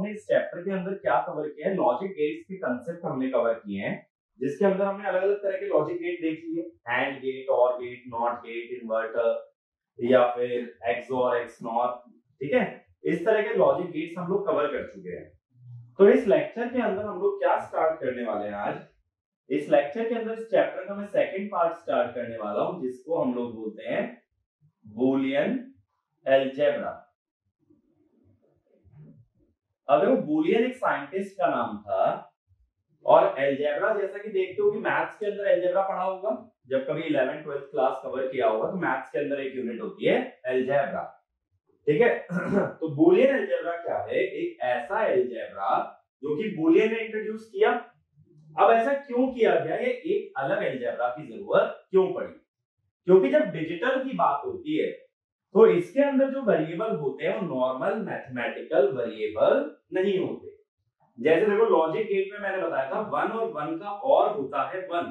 हमने इस चैप्टर के अंदर क्या कवर किया है, लॉजिक गेट्स के कंसेप्ट हमने कवर किए हैं, जिसके अंदर हमने अलग अलग तरह के लॉजिक गेट देख लिए, एंड गेट, और गेट, नॉट गेट, इन्वर्टर या फिर एक्सओर, एक्सनॉर। ठीक है, इस तरह के लॉजिक गेट्स हम लोग कवर कर चुके हैं। तो इस लेक्चर के अंदर हम लोग क्या स्टार्ट करने वाले हैं आज, इस लेक्चर के अंदर इस चैप्टर का मैं सेकंड पार्ट स्टार्ट करने वाला हूं, जिसको हम लोग बोलते हैं बूलियन अलजेब्रा। अगर वो बूलियन एक साइंटिस्ट का नाम था, और अलजेब्रा जैसा कि देखते हो कि मैथ्स के अंदर अलजेब्रा पढ़ा होगा, जब कभी 11th 12th क्लास कवर किया होगा तो मैथ्स के अंदर एक यूनिट होती है अलजेब्रा। ठीक है तो बूलियन अलजेब्रा क्या है, एक ऐसा अलजेब्रा जो कि बूलियन ने इंट्रोड्यूस किया। अब ऐसा क्यों किया गया, ये एक अलग अलजेब्रा की जरूरत क्यों पड़ी, क्योंकि जब डिजिटल की बात होती है तो इसके अंदर जो वेरिएबल होते हैं वो नॉर्मल मैथमेटिकल वेरिएबल नहीं होते। जैसे देखो लॉजिक गेट में मैंने बताया था 1 और 1 का और होता है 1,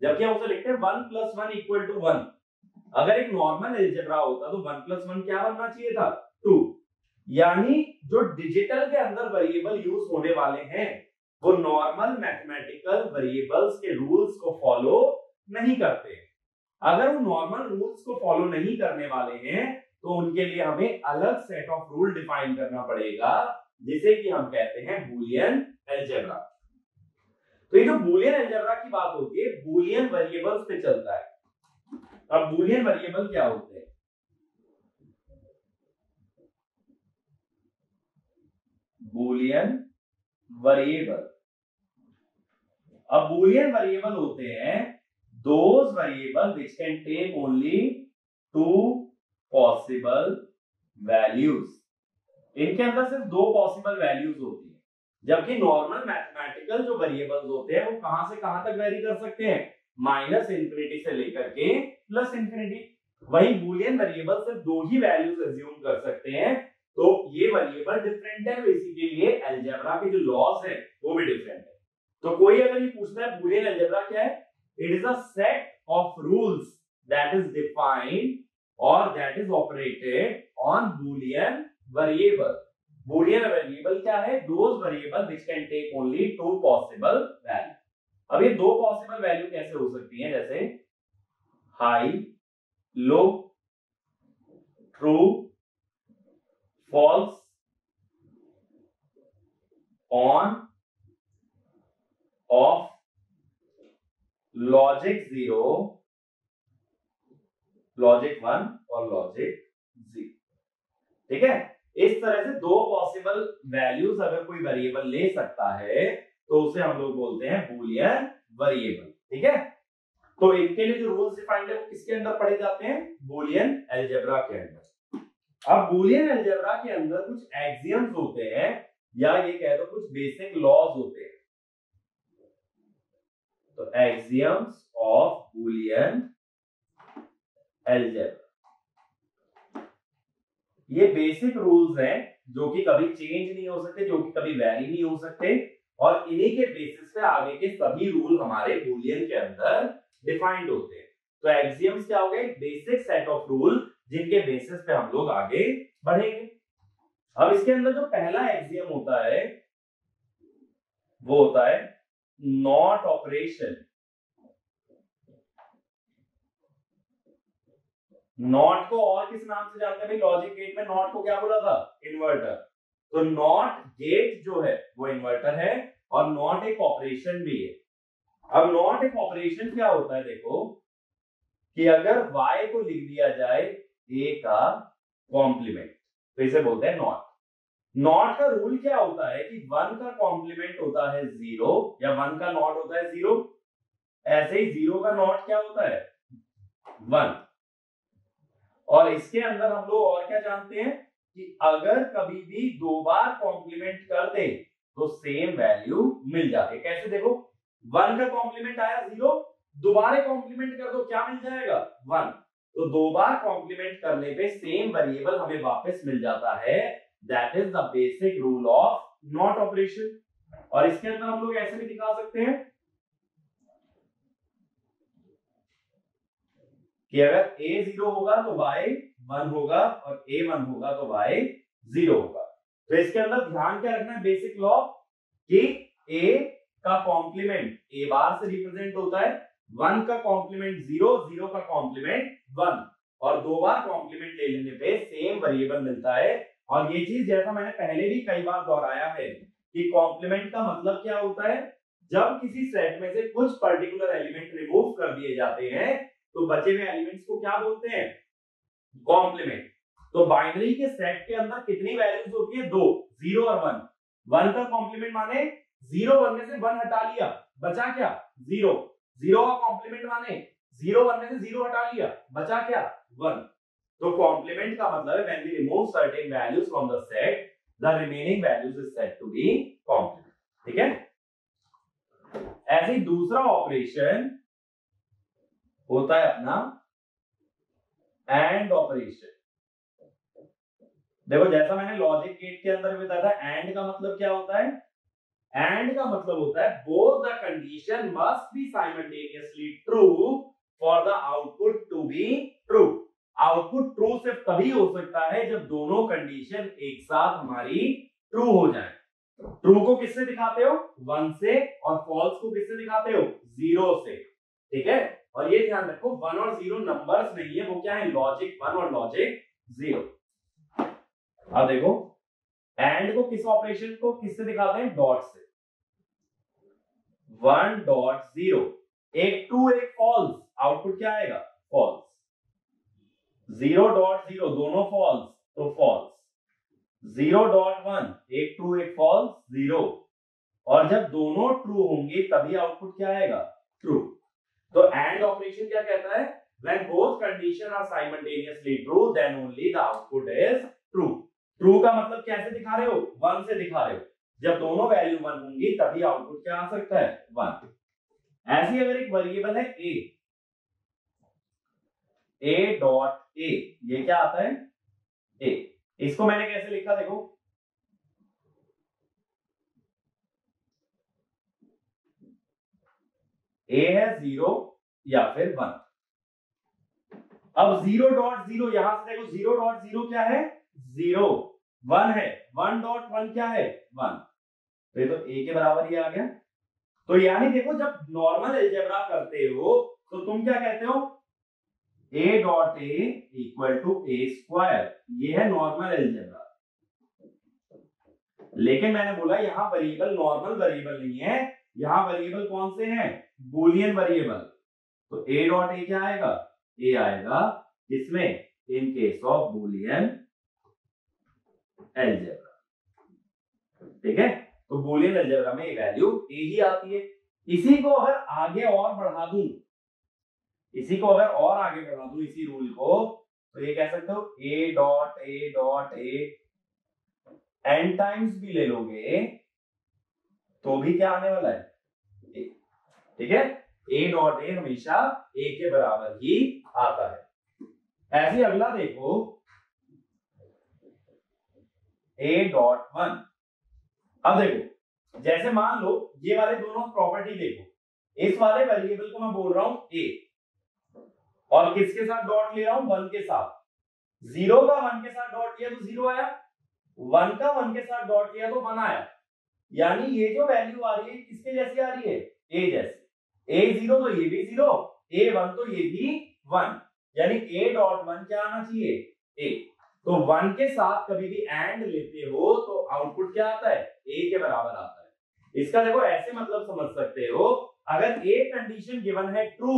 जबकि हम उसे लिखते हैं 1 + 1 = 1। अगर एक नॉर्मल अलजेब्रा होता तो 1 + 1 क्या बनना चाहिए था, 2। यानी जो डिजिटल के अंदर वेरिएबल यूज होने वाले हैं वो नॉर्मल मैथमेटिकल वेरिएबल्स के रूल्स को फॉलो नहीं करते। अगर वो नॉर्मल रूल्स को फॉलो नहीं करने वाले हैं तो उनके लिए हमें अलग सेट ऑफ रूल डिफाइन करना पड़ेगा, जिसे कि हम कहते हैं बूलियन अलजेब्रा। तो ये जो बूलियन अलजेब्रा की बात होती है, बूलियन वेरिएबल्स पे चलता है। अब बूलियन वेरिएबल क्या होते हैं, बूलियन वेरिएबल, अब बूलियन वेरिएबल होते हैं those variable which can take only two possible values। इनके अंदर सिर्फ दो पॉसिबल वैल्यूज होती है, जबकि नॉर्मल मैथमेटिकल जो वेरिएबल्स होते हैं वो कहां से कहां तक वेरी कर सकते हैं, -∞ से लेकर के +∞। वही बूलियन वेरिएबल सिर्फ दो ही वैल्यूज अज्यूम कर सकते हैं, तो ये वेरिएबल डिफरेंट है, तो इसी के लिए अलजेब्रा के जो लॉज है वो भी डिफरेंट है। तो कोई अगर ये पूछता है बूलियन अलजेब्रा क्या है, it is a set of rules that is defined or that is operated on boolean variable। boolean variable क्या है, those variable which can take only two possible value। अब ये दो पॉसिबल वैल्यू कैसे हो सकती हैं, जैसे high, low, true, false, on, off, logic 0, logic 1 और लॉजिक 0। ठीक है, इस तरह से दो पॉसिबल वैल्यूज अगर कोई वेरिएबल ले सकता है तो उसे हम लोग बोलते हैं बूलियन वेरिएबल। ठीक है, तो इनके लिए जो रूल्स डिफाइंड है वो किसके अंदर पढ़े जाते हैं, बूलियन अलजेब्रा के अंदर। अब बूलियन अलजेब्रा के अंदर कुछ एक्सियम्स होते हैं, या ये कह दो कुछ बेसिक लॉज होते हैं। तो एक्सियम्स ऑफ बूलियन अलजेब्रा, ये बेसिक रूल्स हैं जो कि कभी चेंज नहीं हो सकते, जो कि कभी वैरी नहीं हो सकते, और इन्हीं के बेसिस पे आगे के सभी रूल हमारे बूलियन के अंदर डिफाइंड होते हैं। तो एक्सियम्स क्या हो गए, बेसिक सेट ऑफ रूल जिनके बेसिस पे हम लोग आगे बढ़ेंगे। अब इसके अंदर जो पहला एक्सियम होता है वो होता है नॉट ऑपरेशन। नॉट को और किस नाम से जानते हैं भाई, लॉजिक गेट में नॉट को क्या बोला था, इन्वर्टर। तो नॉट गेट जो है वो इन्वर्टर है, और नॉट एक ऑपरेशन भी है। अब नॉट एक ऑपरेशन क्या होता है, देखो कि अगर y को लिख दिया जाए a का कॉम्प्लीमेंट तो इसे बोलते हैं नॉट। नॉट का रूल क्या होता है कि 1 का कॉम्प्लीमेंट होता है 0, या 1 का नॉट होता है 0, ऐसे ही 0 का नॉट क्या होता है 1। और इसके अंदर हम लोग और क्या जानते हैं कि अगर कभी भी दो बार कॉम्प्लीमेंट कर दे तो सेम वैल्यू मिल जाती है। कैसे, देखो 1 का कॉम्प्लीमेंट आया 0, दोबारा कॉम्प्लीमेंट कर दो क्या मिल जाएगा 1। तो दो बार कॉम्प्लीमेंट करने पे सेम वेरिएबल हमें वापस मिल जाता है। That is the basic rule of not operation. और इसके अंदर हम लोग ऐसे भी दिखा सकते हैं कि अगर a 0 होगा तो y 1 होगा, और a 1 होगा तो y 0 होगा। तो इसके अंदर ध्यान क्या रखना है, बेसिक लॉ कि a का कॉम्प्लीमेंट a बार से रिप्रेजेंट होता है, 1 का कॉम्प्लीमेंट 0, 0 का कॉम्प्लीमेंट 1, और 2 बार कॉम्प्लीमेंट ले लेने पे सेम वेरिएबल मिलता है। और ये चीज जैसा मैंने पहले भी कई बार दोहराया है कि कॉम्प्लीमेंट का मतलब क्या होता है, जब किसी सेट में से कुछ पर्टिकुलर एलिमेंट रिमूव कर दिए जाते हैं तो बचे हुए एलिमेंट्स को क्या बोलते हैं, कॉम्प्लीमेंट। तो बाइनरी के सेट के अंदर कितनी वैल्यूज होती है, 2, 0 और 1। 1 का कॉम्प्लीमेंट माने 0 बनने से 1 हटा लिया, बचा क्या, 0। 0 का कॉम्प्लीमेंट माने 0 बनने से 0 हटा लिया, बचा क्या, 1। तो कॉम्प्लीमेंट का मतलब है when we remove certain values from the set the remaining values is said to be complement. ठीक है। ऐसे ही दूसरा ऑपरेशन होता है अपना एंड ऑपरेशन। देखो जैसा मैंने लॉजिक गेट के अंदर भी बताया था, एंड का मतलब क्या होता है, एंड का मतलब होता है both the condition must be simultaneously true for the output to be true. Output true सिर्फ तभी हो सकता है जब दोनों कंडीशन एक साथ हमारी ट्रू हो जाए। ट्रू को किससे दिखाते हो, 1 से, और फॉल्स को किससे दिखाते हो, 0 से। ठीक है। और ये ध्यान रखो 1 और 0 नंबर्स नहीं है, वो क्या है, लॉजिक 1 और लॉजिक 0। अब देखो एंड को किस ऑपरेशन को किससे दिखाते हैं, डॉट से। 1 डॉट 0, एक ट्रू एक फॉल्स, आउटपुट क्या आएगा, फॉल्स। 0 डॉट 0, दोनों फॉल्स तो फॉल्स। 0 डॉट 1, एक ट्रू एक फॉल्स, 0। और जब दोनों ट्रू होंगे तभी आउटपुट क्या आएगा, ट्रू। तो एंड ऑपरेशन क्या कहता है, when both conditions are simultaneously true then only the output is true। True का मतलब कैसे दिखा रहे हो, 1 से दिखा रहे हो, जब दोनों वैल्यू 1 होंगी तभी आउटपुट क्या आ सकता है, 1। ऐसी अगर एक वेरिएबल है a डॉट a, ये क्या आता है, a। इसको मैंने कैसे लिखा देखो, a है 0 या फिर 1। अब 0 डॉट 0, यहां से देखो 0 डॉट 0 क्या है, 0। 1 है, 1 डॉट 1 क्या है, 1। तो ये तो a के बराबर ही आ गया। तो यानी देखो जब नॉर्मल अलजेब्रा करते हो तो तुम क्या कहते हो, a dot a equal to a square, ये है नॉर्मल अलजेब्रा। लेकिन मैंने बोला यहाँ वेरिएबल नॉर्मल वेरिएबल नहीं है, यहाँ वेरिएबल कौन से हैं, बूलियन वेरिएबल। तो a डॉट a क्या आएगा, a आएगा किसमें, in case of Boolean algebra. ठीक है। तो बूलियन अलजेब्रा में वैल्यू a ही आती है। इसी को अगर आगे और बढ़ा दूं, इसी को अगर और आगे बढ़ा दूं इसी रूल को, तो ये कह सकते हो a dot a n times भी ले लोगे तो भी क्या आने वाला है, a। ठीक है। a डॉट a हमेशा a के बराबर ही आता है। ऐसे अगला देखो a डॉट 1। अब देखो जैसे मान लो ये वाले दोनों प्रॉपर्टी देखो, इस वाले वेरिएबल को मैं बोल रहा हूं a, और किसके साथ डॉट ले रहा हूं, 1 के साथ। 0 का 1 के साथ डॉट लिया तो 0 आया, 1 का 1 के साथ डॉट लिया तो 1 आया। यानी ये जो वैल्यू आ रही है किसके जैसी आ रही है, a जैसी। a0 तो ये भी 0, a1 तो ये भी 1, यानी a डॉट 1 क्या आना चाहिए, a। तो 1 के साथ कभी भी एंड लेते हो तो आउटपुट क्या आता है, a के बराबर आता है। इसका देखो ऐसे मतलब समझ सकते हो, अगर एक कंडीशन गिवन है ट्रू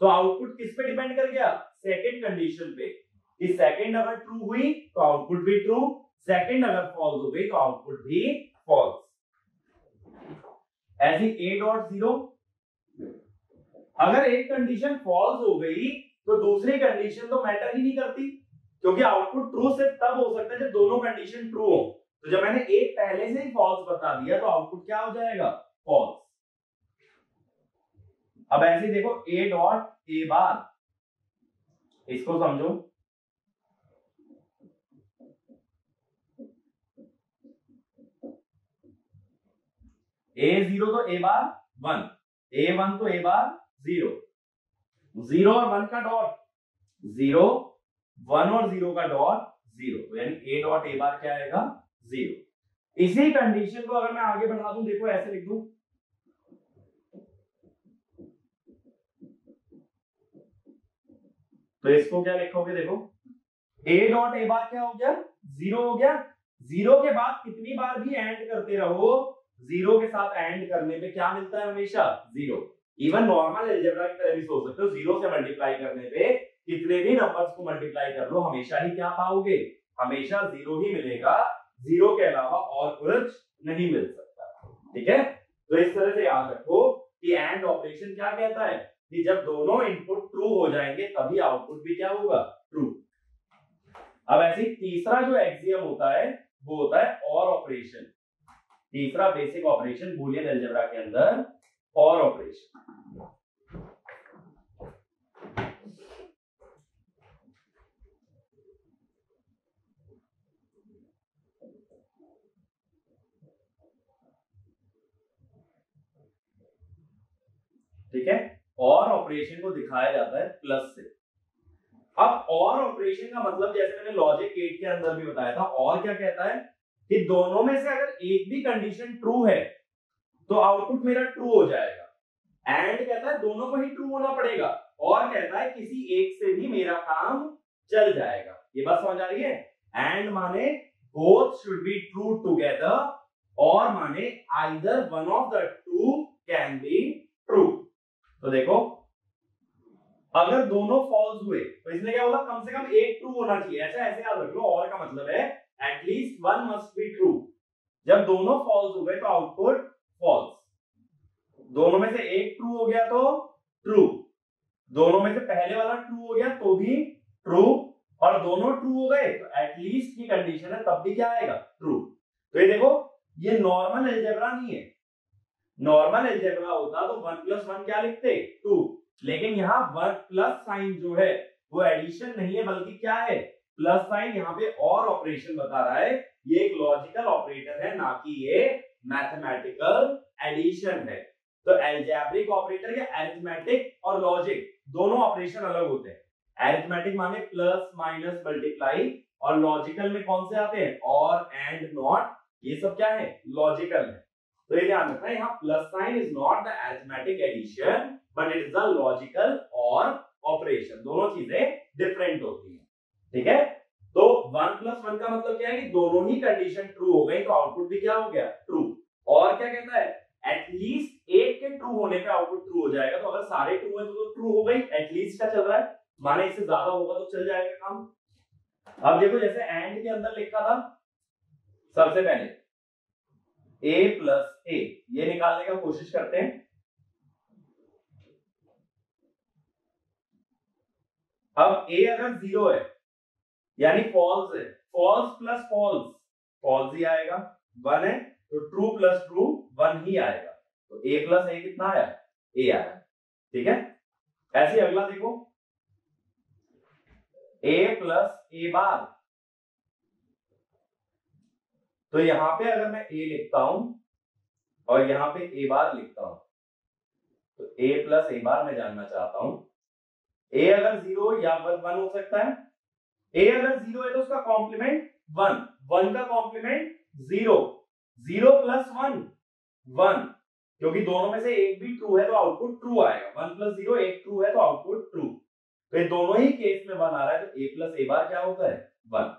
तो आउटपुट किस पे डिपेंड कर गया, सेकंड कंडीशन पे। कि सेकंड अगर ट्रू हुई तो आउटपुट भी ट्रू, सेकंड अगर फॉल्स हो गई तो आउटपुट भी फॉल्स। ऐसी a डॉट 0, अगर एक कंडीशन फॉल्स हो गई तो दूसरी कंडीशन तो मैटर ही नहीं करती, क्योंकि आउटपुट ट्रू सिर्फ तब हो सकता है जब दोनों कंडीशन ट्रू हो। तो जब मैंने एक पहले से ही फॉल्स बता दिया तो आउटपुट क्या हो जाएगा, फॉल्स। अब ऐसे देखो a डॉट a बार, इसको समझो। a0 तो a बार 1, a1 तो a बार 0, 0 और 1 का डॉट 0, 1 और 0 का डॉट 0, तो यानी a डॉट a बार क्या आएगा, जीरो। इसी कंडीशन को अगर मैं आगे बढ़ा दूं, देखो ऐसे लिख दूं, तो इसको क्या लिखोगे, देखो a डॉट ए बार क्या हो गया, जीरो हो गया। जीरो के बाद कितनी बार भी एंड करते रहो, जीरो के साथ एंड करने पे क्या मिलता है, हमेशा जीरो। इवन नॉर्मल अलजेब्रा की तरह भी सोच सकते हो, जीरो से मल्टीप्लाई करने पे कितने भी नंबर्स को मल्टीप्लाई कर लो, हमेशा ही क्या पाओगे, हमेशा जीरो ही मिलेगा, जीरो के अलावा और कुछ नहीं मिल सकता। ठीक है, तो इस तरह से याद रखो कि एंड ऑपरेशन क्या कहता है कि जब दोनों इनपुट ट्रू हो जाएंगे तभी आउटपुट भी क्या होगा, ट्रू। अब ऐसे ही तीसरा जो एक्सियम होता है वो होता है और ऑपरेशन। तीसरा बेसिक ऑपरेशन बूलियन अलजेब्रा के अंदर, और ऑपरेशन। ठीक है, और ऑपरेशन को दिखाया जाता है प्लस से। अब और ऑपरेशन का मतलब जैसे मैंने लॉजिक गेट के अंदर भी बताया था, और क्या कहता है कि दोनों में से अगर एक भी कंडीशन ट्रू है तो आउटपुट मेरा ट्रू हो जाएगा। एंड कहता है दोनों को ही ट्रू होना पड़ेगा, और कहता है किसी एक से भी मेरा काम चल जाएगा। ये बात समझ आ रही है? एंड माने both should be true together, और माने either one of the two can be true. तो देखो अगर दोनों फॉल्स हुए तो इसने क्या बोला, कम से कम एक ट्रू होना चाहिए। ऐसा ऐसे याद रख लो, और का मतलब है at least one must be true. जब दोनों फॉल्स हो गए तो आउटपुट फॉल्स, दोनों में से एक ट्रू हो गया तो ट्रू, दोनों में से पहले वाला ट्रू हो गया तो भी ट्रू, और दोनों ट्रू हो गए तो एटलीस्ट की कंडीशन है तब भी क्या आएगा, ट्रू। तो ये देखो ये नॉर्मल अलजेब्रा नहीं है। नॉर्मल अलजेब्रा होता तो 1 + 1 क्या लिखते, 2, लेकिन यहाँ 1 प्लस साइन जो है वो एडिशन नहीं है बल्कि क्या है, प्लस साइन। यहाँ पे और ऑपरेशन बता रहा है, ये एक लॉजिकल ऑपरेटर है ना कि ये मैथमेटिकल एडिशन है। तो अलजेब्रिक ऑपरेटर या अरिथमेटिक और लॉजिक दोनों ऑपरेशन अलग होते हैं। अरिथमेटिक माने प्लस माइनस मल्टीप्लाई, और लॉजिकल में कौन से आते हैं, और एंड नॉट, ये सब क्या है, लॉजिकल है। तो ये ध्यान रखना है, यहाँ plus sign is not the arithmetic addition but it is the logical और ऑपरेशन, दोनों चीजें डिफरेंट होती हैं। ठीक है, तो 1 + 1 का मतलब क्या है कि दोनों ही कंडीशन ट्रू हो गई तो आउटपुट भी क्या हो गया, ट्रू। और क्या कहता है, एटलीस्ट एक के ट्रू होने पे आउटपुट ट्रू हो जाएगा। तो अगर सारे ट्रू है तो ट्रू हो गई, एटलीस्ट का चल रहा है, माने इससे ज्यादा होगा तो चल जाएगा काम। अब देखो जैसे एंड के अंदर लिखा था, सबसे पहले a + a, ये निकालने का कोशिश करते हैं। अब a अगर 0 है यानी फॉल्स है, फॉल्स प्लस फॉल्स फॉल्स ही आएगा, 1 है तो ट्रू प्लस ट्रू 1 ही आएगा। तो a + a कितना आया, a आया। ठीक है, ऐसे अगला देखो a + a बार, तो यहां पे अगर मैं a लिखता हूं और यहां पे a बार लिखता हूं तो a + a बार मैं जानना चाहता हूं, a अगर 0 या 1 हो सकता है। a अगर 0 है तो उसका कॉम्प्लीमेंट 1, 1 का कॉम्प्लीमेंट 0, 0 + 1 1, क्योंकि दोनों में से एक भी ट्रू है तो आउटपुट ट्रू आएगा। 1 + 0 एक ट्रू है तो आउटपुट ट्रू। तो ये दोनों ही केस में 1 आ रहा है तो a + a बार क्या होता है, 1।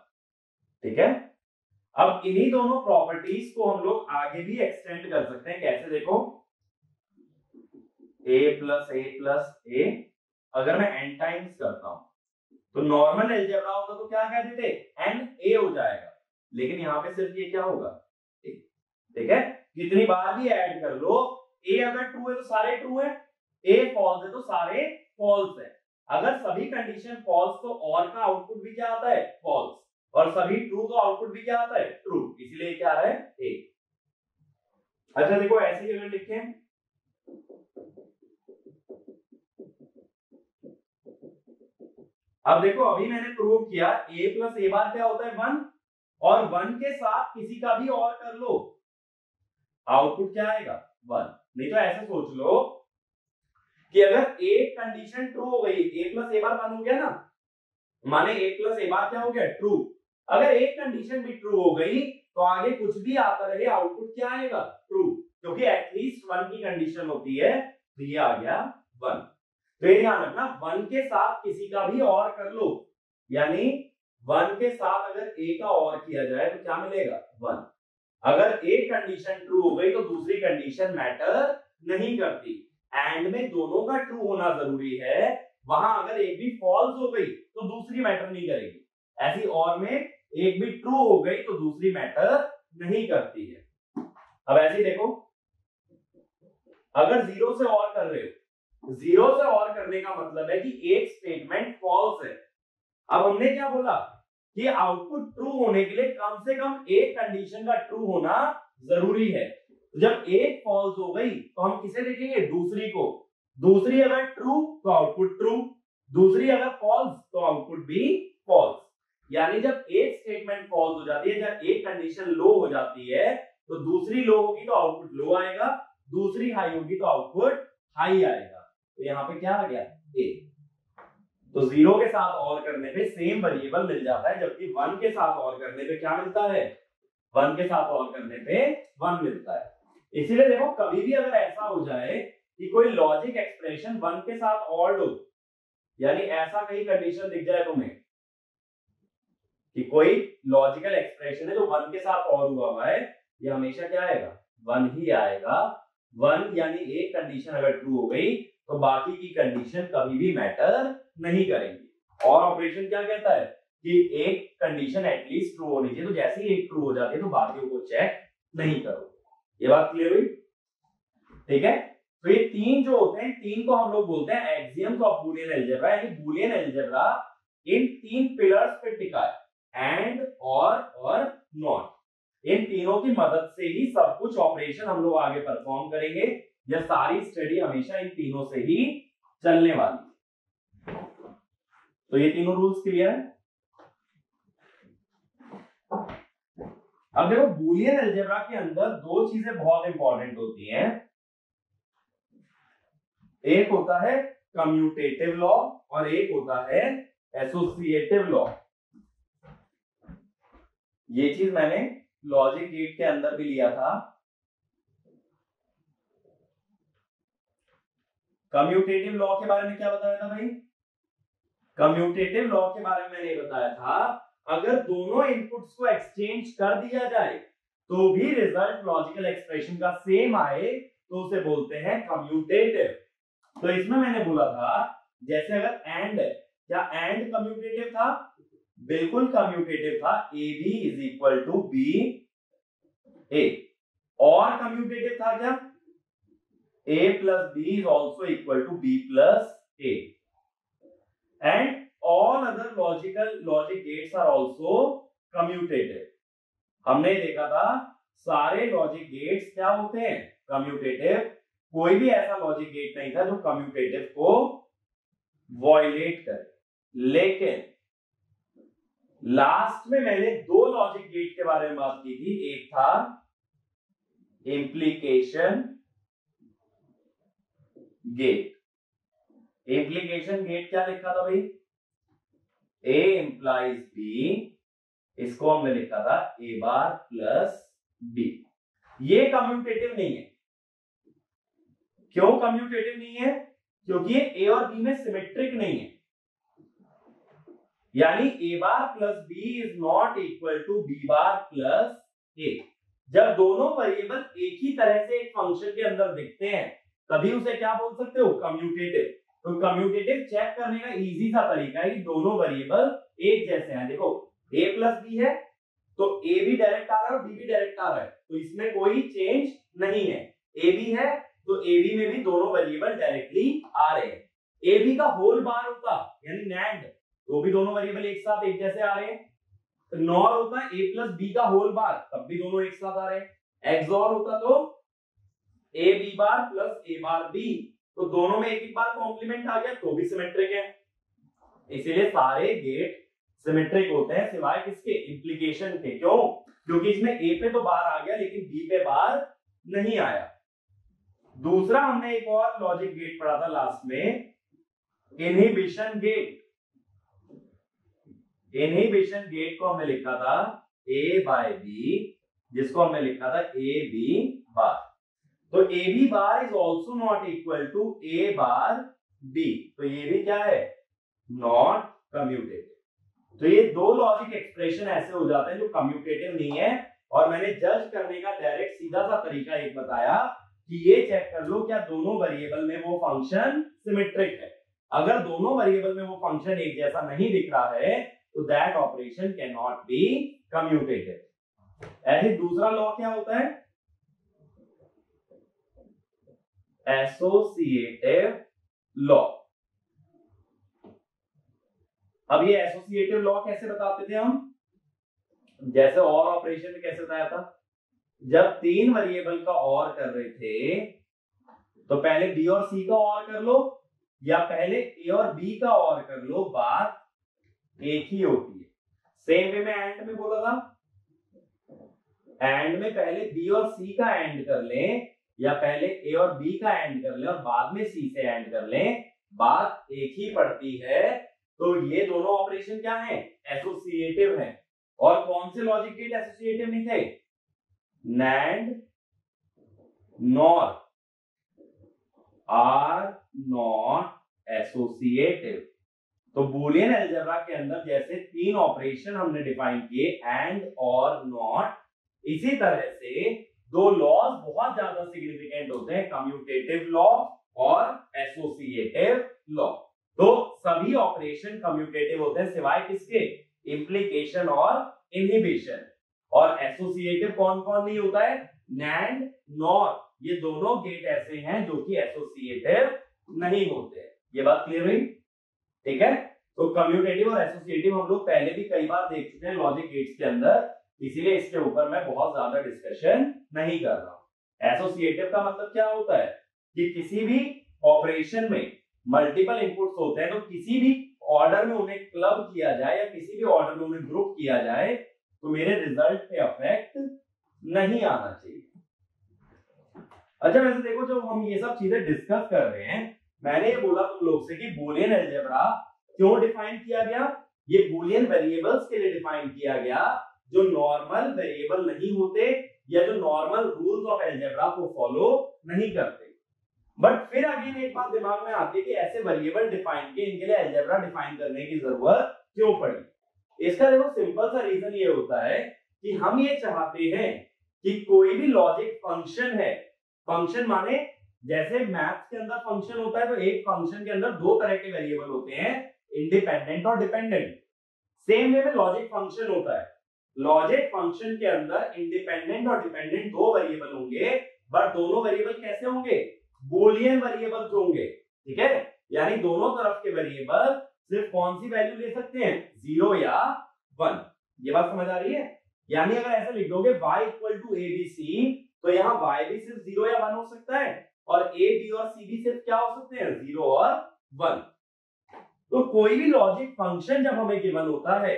ठीक है, अब इन्हीं दोनों प्रॉपर्टीज को हम लोग आगे भी एक्सटेंड कर सकते हैं। कैसे, देखो a + a अगर मैं n टाइम्स करता हूं तो नॉर्मल अलजेब्रा होता तो क्या कहते थे, n a हो जाएगा, लेकिन यहाँ पे सिर्फ ये क्या होगा, a। ठीक है, कितनी बार भी ऐड कर लो, a अगर ट्रू है तो सारे ट्रू है, a फॉल्स है तो सारे फॉल्स है। अगर सभी कंडीशन फॉल्स तो और का आउटपुट भी क्या आता है, फॉल्स, और सभी ट्रू तो आउटपुट भी क्या आता है, ट्रू, इसलिए क्या आ रहा है, a। अच्छा देखो ऐसे ही अगर लिखें, अब देखो अभी मैंने प्रूव किया a + a बार क्या होता है, 1, और 1 के साथ किसी का भी और कर लो, आउटपुट क्या आएगा, 1। नहीं तो ऐसे सोच लो कि अगर एक कंडीशन ट्रू हो गई, a + a बार 1 हो गया ना, माने a + a बार क्या हो गया, ट्रू। अगर एक कंडीशन भी ट्रू हो गई तो आगे कुछ भी आता रहे आउटपुट क्या आएगा, ट्रू, क्योंकि एटलीस्ट 1 की कंडीशन होती है, तो ये आ गया 1। तो ये ध्यान रखना 1 के साथ किसी का भी और कर लो, यानी 1 के साथ अगर a का और किया जाए तो क्या मिलेगा 1। अगर एक कंडीशन ट्रू हो गई तो दूसरी कंडीशन मैटर नहीं करती। एंड में दोनों का ट्रू होना जरूरी है, वहां अगर एक भी फॉल्स हो गई तो दूसरी मैटर नहीं करेगी। ऐसी और में एक भी ट्रू हो गई तो दूसरी मैटर नहीं करती है। अब ऐसे देखो, अगर 0 से और कर रहे हो, 0 से और करने का मतलब है कि एक स्टेटमेंट फॉल्स है। अब हमने क्या बोला कि आउटपुट ट्रू होने के लिए कम से कम एक कंडीशन का ट्रू होना जरूरी है। जब एक फॉल्स हो गई तो हम किसे देखेंगे, दूसरी को। दूसरी अगर ट्रू तो आउटपुट ट्रू, दूसरी अगर फॉल्स तो आउटपुट भी फॉल्स। यानी जब एक स्टेटमेंट फॉल्स हो जाती है, जब एक कंडीशन लो हो जाती है, तो दूसरी लो होगी तो आउटपुट लो आएगा, दूसरी हाई होगी तो आउटपुट हाई आएगा। तो यहाँ पे क्या आ गया, ए। तो 0 के साथ और करने पे सेम वेरिएबल मिल जाता है, जबकि 1 के साथ और करने पे क्या मिलता है, 1 के साथ और करने पे 1 मिलता है। इसीलिए देखो कभी भी अगर ऐसा हो जाए कि कोई लॉजिक एक्सप्रेशन 1 के साथ और हो, यानी ऐसा कहीं कंडीशन दिख जाए तुम्हें कि कोई लॉजिकल एक्सप्रेशन है जो 1 के साथ और हुआ है, ये हमेशा क्या आएगा, 1 ही आएगा। 1 यानी एक कंडीशन अगर ट्रू हो गई तो बाकी की कंडीशन कभी भी मैटर नहीं करेंगी। और ऑपरेशन क्या कहता है कि एक कंडीशन एटलीस्ट ट्रू होनी चाहिए, तो जैसे ही एक ट्रू हो जाती है तो बाकियों को चेक नहीं करो। ये बात क्लियर हुई, ठीक है। तो ये तीन जो होते हैं, तीन को हम लोग बोलते हैं एक्सियम्स ऑफ बूलियन अलजेब्रा, यानी बूलियन अलजेब्रा इन 3 पिलर्स पे टिका है, एंड, और नॉट। इन तीनों की मदद से ही सब कुछ ऑपरेशन हम लोग आगे परफॉर्म करेंगे। यह सारी स्टडी हमेशा इन तीनों से ही चलने वाली। तो ये तीनों रूल्स क्लियर है। अब देखो बूलियन अलजेब्रा के अंदर दो चीजें बहुत इंपॉर्टेंट होती हैं। एक होता है कम्यूटेटिव लॉ और एक होता है एसोसिएटिव लॉ। ये चीज मैंने लॉजिक गेट के अंदर भी लिया था। कम्यूटेटिव लॉ के बारे में क्या बताया था भाई, कम्यूटेटिव लॉ के बारे में मैंने बताया था अगर दोनों इनपुट्स को एक्सचेंज कर दिया जाए तो भी रिजल्ट लॉजिकल एक्सप्रेशन का सेम आए तो उसे बोलते हैं कम्यूटेटिव। तो इसमें मैंने बोला था जैसे अगर एंड है, क्या एंड कम्यूटेटिव था, बिल्कुल कम्यूटेटिव था, A B is equal to B A. और कम्यूटेटिव था क्या, a plus b is also equal to b plus a, and all other logic gates are also commutative। हमने देखा था सारे लॉजिक गेट्स क्या होते हैं, कम्यूटेटिव। कोई भी ऐसा लॉजिक गेट नहीं था जो कम्यूटेटिव को वॉयलेट करे। लेकिन लास्ट में मैंने दो लॉजिक गेट के बारे में बात की थी, एक था इम्प्लीकेशन गेट। इम्प्लीकेशन गेट क्या लिखा था भाई, A implies B, इसको हमने लिखा था A बार प्लस B। ये कम्यूटेटिव नहीं है। क्यों कम्यूटेटिव नहीं है, क्योंकि ये A और B में सिमेट्रिक नहीं है। यानी A bar plus B is not equal to B bar plus A। जब दोनों वेरिएबल एक ही तरह से एक फंक्शन के अंदर दिखते हैं तभी उसे क्या बोल सकते हो, कम्यूटेटिव। तो कम्यूटेटिव चेक करने का इजी सा तरीका है कि दोनों वेरिएबल एक जैसे हैं। देखो a प्लस बी है तो a भी डायरेक्ट आ रहा है और b भी डायरेक्ट आ रहा है, तो इसमें कोई चेंज नहीं है। a भी है तो a b में भी दोनों वेरिएबल डायरेक्टली आ रहे हैं। a b का होल बार होता यानी नैंड, तो भी दोनों वेरिएबल एक साथ एक जैसे आ रहे हैं। नॉर होता a प्लस b का होल बार, तब भी दोनों एक साथ आ रहे हैं। एक्सऑर होता तो a b bar plus a bar b, तो दोनों में एक एक बार कॉम्प्लीमेंट आ गया तो भी सिमेट्रिक है। इसीलिए सारे गेट सिमेट्रिक होते हैं सिवाय किसके, इम्प्लीकेशन के। क्यों, क्योंकि इसमें a पे तो बार आ गया लेकिन b पे बार नहीं आया। दूसरा हमने एक और लॉजिक गेट पढ़ा था लास्ट में, इनहिबिशन गेट। इनहिबिशन गेट को हमने लिखा था a बाय b जिसको हमने लिखा था ए बी बार। तो A B bar is also not equal to A bar B, तो ये भी क्या है, नॉट कम्यूटेटिव। तो ये दो लॉजिक एक्सप्रेशन ऐसे हो जाते हैं जो कम्यूटेटिव नहीं है। और मैंने जज करने का डायरेक्ट सीधा सा तरीका एक बताया कि ये चेक कर लो क्या दोनों वेरिएबल में वो फंक्शन सिमेट्रिक है। अगर दोनों वेरिएबल में वो फंक्शन एक जैसा नहीं दिख रहा है तो that operation can not be commutative. ऐसे दूसरा लॉ क्या होता है, एसोसिएटिव लॉ। अब ये एसोसिएटिव लॉ कैसे बताते थे हम, जैसे और ऑपरेशन में कैसे बताया था, जब तीन वेरिएबल का और कर रहे थे तो पहले बी और सी का और कर लो या पहले ए और बी का और कर लो, बात एक ही होती है। सेम वे में एंड में बोला था, एंड में पहले बी और सी का एंड कर लें या पहले ए और बी का एंड कर लें और बाद में सी से एंड कर लें, बात एक ही पड़ती है। तो ये दोनों ऑपरेशन क्या हैं, एसोसिएटिव हैं। और कौन से लॉजिक गेट एसोसिएटिव नहीं थे, NAND NOR are not associative. तो बूलियन अलजेब्रा के अंदर जैसे तीन ऑपरेशन हमने डिफाइन किए, एंड और नॉट, इसी तरह से दो लॉज बहुत ज्यादा सिग्निफिकेंट होते हैं, कम्यूटेटिव लॉ और एसोसिएटिव लॉ। तो सभी ऑपरेशन कम्यूटेटिव होते हैं सिवाय किसके, इम्प्लीकेशन और इनहिबिशन। और एसोसिएटिव कौन कौन नहीं होता है, नैंड नॉर, ये दोनों गेट ऐसे हैं जो कि एसोसिएटिव नहीं होते। ये बात क्लियर हुई, ठीक है। तो कम्यूटेटिव और एसोसिएटिव हम लोग पहले भी कई बार देख चुके हैं लॉजिक गेट्स के अंदर, इसीलिए इसके ऊपर मैं बहुत ज्यादा डिस्कशन नहीं कर रहा हूं। एसोसिएटिव का मतलब क्या होता है कि किसी भी ऑपरेशन में मल्टीपल इनपुट्स होते हैं, तो किसी भी ऑर्डर में उन्हें क्लब किया जाए या किसी भी ऑर्डर में उन्हें ग्रुप किया जाए तो मेरे रिजल्ट पे अफेक्ट नहीं आना चाहिए। अच्छा वैसे देखो, जब हम ये सब चीजें डिस्कस कर रहे हैं, मैंने ये बोला तुम लोग से कि बूलियन अलजेब्रा क्यों डिफाइन किया गया, ये बूलियन वेरिएबल्स के लिए डिफाइन किया गया जो नॉर्मल वेरिएबल नहीं होते या जो नॉर्मल रूल्स ऑफ अलजेब्रा को फॉलो नहीं करते। बट फिर अगेन एक बात दिमाग में आती है कि ऐसे वेरिएबल डिफाइन के इनके लिए अलजेब्रा डिफाइन करने की जरूरत क्यों पड़ी। इसका देखो सिंपल सा रीजन ये होता है कि हम ये चाहते हैं कि कोई भी लॉजिक फंक्शन है, फंक्शन माने जैसे मैथ्स के अंदर फंक्शन होता है तो एक फंक्शन के अंदर दो तरह के वेरिएबल होते हैं, इंडिपेंडेंट और डिपेंडेंट। सेम वे में लॉजिक फंक्शन होता है, लॉजिक फंक्शन के अंदर इंडिपेंडेंट और डिपेंडेंट दो वेरिएबल होंगे, बट दोनों वेरिएबल कैसे होंगे, बूलियन वेरिएबल्स होंगे, ठीक है। यानी दोनों तरफ के वेरिएबल सिर्फ कौन सी वैल्यू ले सकते हैं, 0 या 1। ये बात समझ आ रही है। यानी अगर ऐसे लिख दोगे y equal to A B C, तो यहाँ y भी सिर्फ 0 या 1 हो सकता है और a b और c भी सिर्फ क्या हो सकते हैं, 0 और 1। तो कोई भी लॉजिक फंक्शन जब हमें गिवन होता है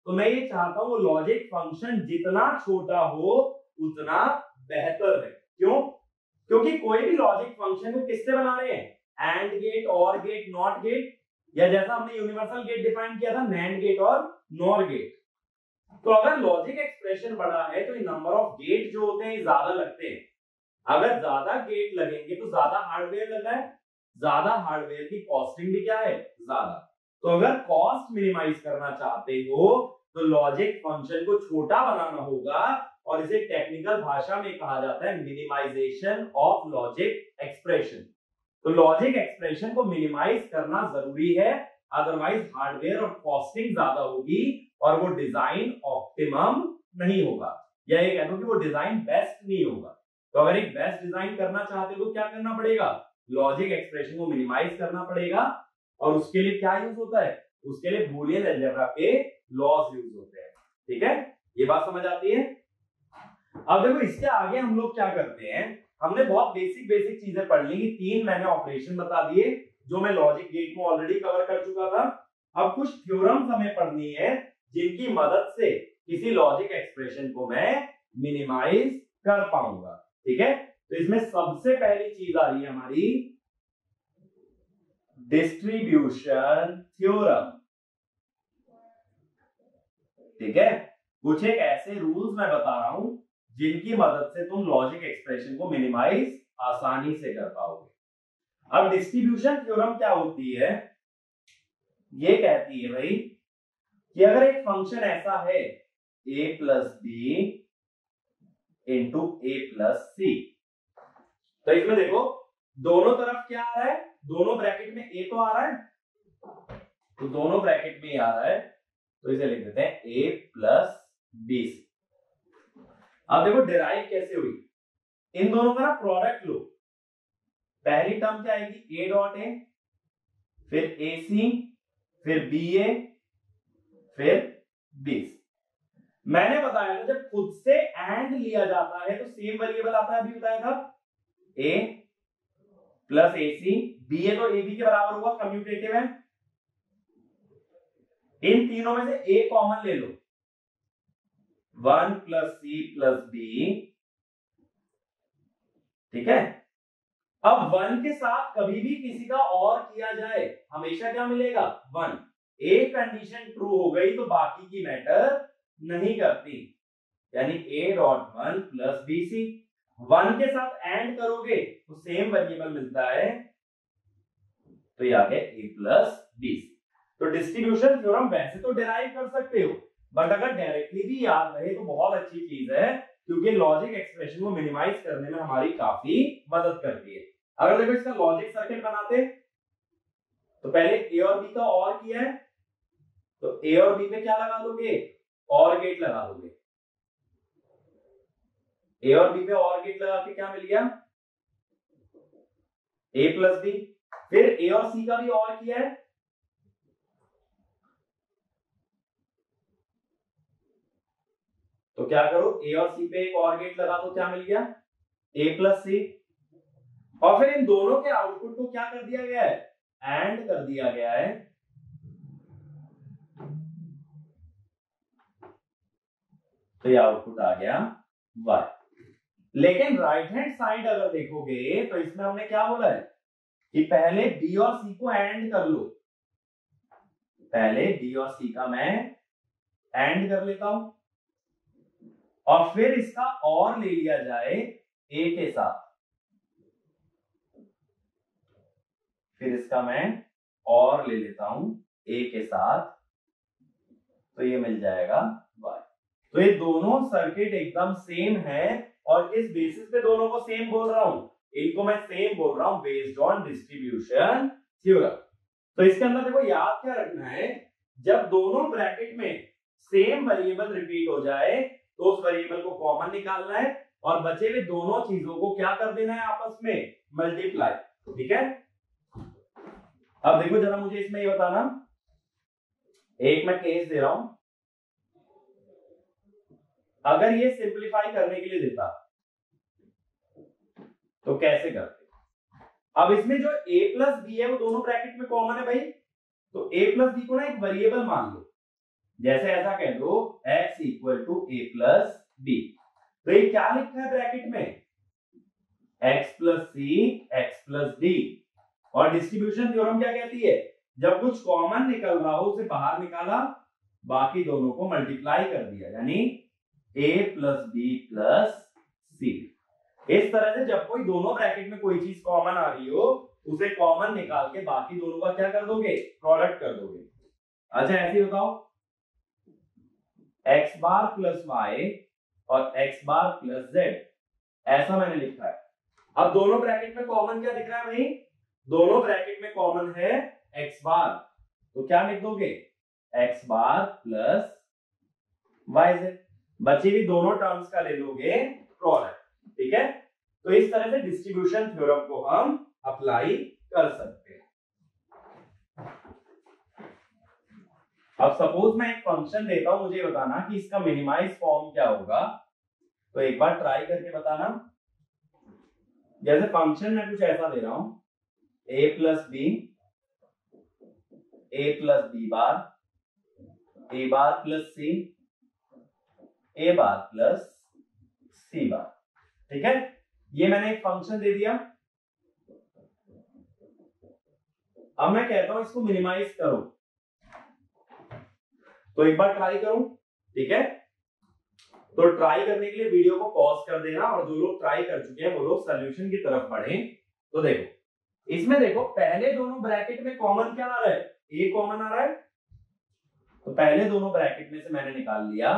तो मैं ये चाहता हूं वो लॉजिक फंक्शन जितना छोटा हो उतना बेहतर है। क्यों, क्योंकि कोई भी लॉजिक फंक्शन को किससे बना रहे हैं, एंड गेट, और गेट, नॉट गेट, या जैसा हमने यूनिवर्सल गेट डिफाइन किया था, नैंड गेट और नॉर गेट। तो अगर लॉजिक एक्सप्रेशन बड़ा है तो नंबर ऑफ गेट जो होते हैं ज्यादा लगते हैं। अगर ज्यादा गेट लगेंगे तो ज्यादा हार्डवेयर लगा है, ज्यादा हार्डवेयर की कॉस्टिंग भी क्या है, ज्यादा। तो अगर कॉस्ट मिनिमाइज करना चाहते हो तो लॉजिक फंक्शन को छोटा बनाना होगा, और इसे टेक्निकल भाषा में कहा जाता है मिनिमाइजेशन ऑफ लॉजिक एक्सप्रेशन। तो लॉजिक एक्सप्रेशन को मिनिमाइज करना जरूरी है, अदरवाइज हार्डवेयर और कॉस्टिंग ज्यादा होगी और वो डिजाइन ऑप्टिमम नहीं होगा, या ये कह दो कि वो डिजाइन बेस्ट नहीं होगा। तो अगर एक बेस्ट डिजाइन करना चाहते हो तो क्या करना पड़ेगा, लॉजिक एक्सप्रेशन को मिनिमाइज करना पड़ेगा। और उसके लिए क्या यूज होता है, उसके लिए बूलियन अलजेब्रा के लॉज यूज होते हैं, ठीक है। ये बात समझ आती है। अब देखो इसके आगे हम लोग क्या करते हैं, हमने बहुत बेसिक चीजें पढ़ ली, तीन मैंने ऑपरेशन बता दिए जो मैं लॉजिक गेट में ऑलरेडी कवर कर चुका था। अब कुछ थ्योरम्स हमें पढ़नी है जिनकी मदद से किसी लॉजिक एक्सप्रेशन को मैं मिनिमाइज कर पाऊंगा, ठीक है। तो इसमें सबसे पहली चीज आ रही है हमारी डिस्ट्रीब्यूशन थ्योरम, ठीक है। कुछ एक ऐसे रूल्स मैं बता रहा हूं जिनकी मदद से तुम लॉजिक एक्सप्रेशन को मिनिमाइज आसानी से कर पाओगे। अब डिस्ट्रीब्यूशन थ्योरम क्या होती है, ये कहती है भाई कि अगर एक फंक्शन ऐसा है a plus B into A plus C, तो इसमें देखो दोनों तरफ क्या आ रहा है, दोनों ब्रैकेट में a तो आ रहा है, तो दोनों ब्रैकेट में आ रहा है, तो इसे लिख देते हैं a प्लस बी सी। अब देखो डिराइव कैसे हुई, इन दोनों का ना प्रोडक्ट लो, पहली टर्म क्या आएगी a डॉट ए, फिर ए सी, फिर बी ए, फिर बी सी। मैंने बताया ना जब खुद से एंड लिया जाता है तो सेम वेरिएबल आता है, अभी बताया था a plus A C, B A तो ए बी के बराबर होगा, कम्यूटेटिव है, इन तीनों में से a कॉमन ले लो, 1 प्लस सी प्लस बी, ठीक है। अब 1 के साथ कभी भी किसी का और किया जाए हमेशा क्या मिलेगा 1, एक कंडीशन ट्रू हो गई तो बाकी की मैटर नहीं करती, यानी a dot 1 plus B C. 1 के साथ एंड करोगे तो सेम वेरिएबल मिलता है, तो ये आ गया a प्लस बी सी। तो डिस्ट्रीब्यूशन थ्योरम वैसे तो डिराइव कर सकते हो, बट अगर डायरेक्टली भी याद रहे तो बहुत अच्छी चीज है, क्योंकि लॉजिक एक्सप्रेशन को मिनिमाइज करने में हमारी काफी मदद करती है। अगर देखो इसका लॉजिक सर्किट बनाते तो पहले a और b का और किया है, तो a और b पे क्या लगा दोगे, और गेट लगा दोगे, a और b पे और गेट लगा के क्या मिल गया a प्लस बी। फिर a और c का भी और किया है, तो क्या करो a और c पे एक और गेट लगा दो, क्या मिल गया a प्लस सी। और फिर इन दोनों के आउटपुट को क्या कर दिया गया है, एंड कर दिया गया है, तो ये आउटपुट आ गया y। लेकिन राइट हैंड साइड अगर देखोगे तो इसमें हमने क्या बोला है कि पहले b और c को एंड कर लो, पहले b और c का मैं एंड कर लेता हूं, और फिर इसका और ले लिया जाए a के साथ, फिर इसका मैं और ले लेता हूं a के साथ, तो ये मिल जाएगा y। तो ये दोनों सर्किट एकदम सेम है, और इस बेसिस पे दोनों को सेम बोल रहा हूं, इनको मैं सेम बोल रहा हूं बेस्ड ऑन डिस्ट्रीब्यूशन थ्योरम। तो इसके अंदर देखो याद क्या रखना है, जब दोनों ब्रैकेट में सेम वेरिएबल रिपीट हो जाए तो उस वेरिएबल को कॉमन निकालना है, और बचे हुए दोनों चीजों को क्या कर देना है आपस में मल्टीप्लाई, ठीक है। अब देखो जरा मुझे इसमें ये बताना, एक मैं केस दे रहा हूं, अगर ये सिंपलीफाई करने के लिए देता तो कैसे करते। अब इसमें जो a प्लस बी है वो दोनों ब्रैकेट में कॉमन है भाई, तो a प्लस बी को ना एक वेरिएबल मान लो, जैसे ऐसा कह दो x equal to a plus B, तो ये क्या लिखा है ब्रैकेट में x plus C X plus D. और डिस्ट्रीब्यूशन थ्योरम क्या कहती है, जब कुछ कॉमन निकल रहा हो उसे बाहर निकाला, बाकी दोनों को मल्टीप्लाई कर दिया, यानी a प्लस बी प्लस सी। इस तरह से जब कोई दोनों ब्रैकेट में कोई चीज कॉमन आ रही हो उसे कॉमन निकाल के बाकी दोनों का क्या कर दोगे, प्रोडक्ट कर दोगे। अच्छा ऐसे बताओ, x बार प्लस y और x बार प्लस z, ऐसा मैंने लिखा है। अब दोनों ब्रैकेट में कॉमन क्या दिख रहा है भाई, दोनों ब्रैकेट में कॉमन है x बार, तो क्या लिख दोगे x बार प्लस yz, बची हुई दोनों टर्म्स का ले लोगे प्रोडक्ट, ठीक है। तो इस तरह से डिस्ट्रीब्यूशन थ्योरम को हम अप्लाई कर सकते हैं। अब सपोज मैं एक फंक्शन देता हूं, मुझे बताना कि इसका मिनिमाइज फॉर्म क्या होगा, तो एक बार ट्राई करके बताना। जैसे फंक्शन मैं कुछ ऐसा दे रहा हूं a plus B, a plus B bar, a bar plus C, a bar plus C bar, ठीक है। ये मैंने एक फंक्शन दे दिया। अब मैं कहता हूं इसको मिनिमाइज करो, तो एक बार ट्राई करूं, ठीक है। तो ट्राई करने के लिए वीडियो को पॉज कर देना और जो लोग ट्राई कर चुके हैं वो लोग सॉल्यूशन की तरफ बढ़ें। तो देखो इसमें देखो पहले दोनों ब्रैकेट में कॉमन क्या आ रहा है, ए कॉमन आ रहा है, तो पहले दोनों ब्रैकेट में से मैंने निकाल लिया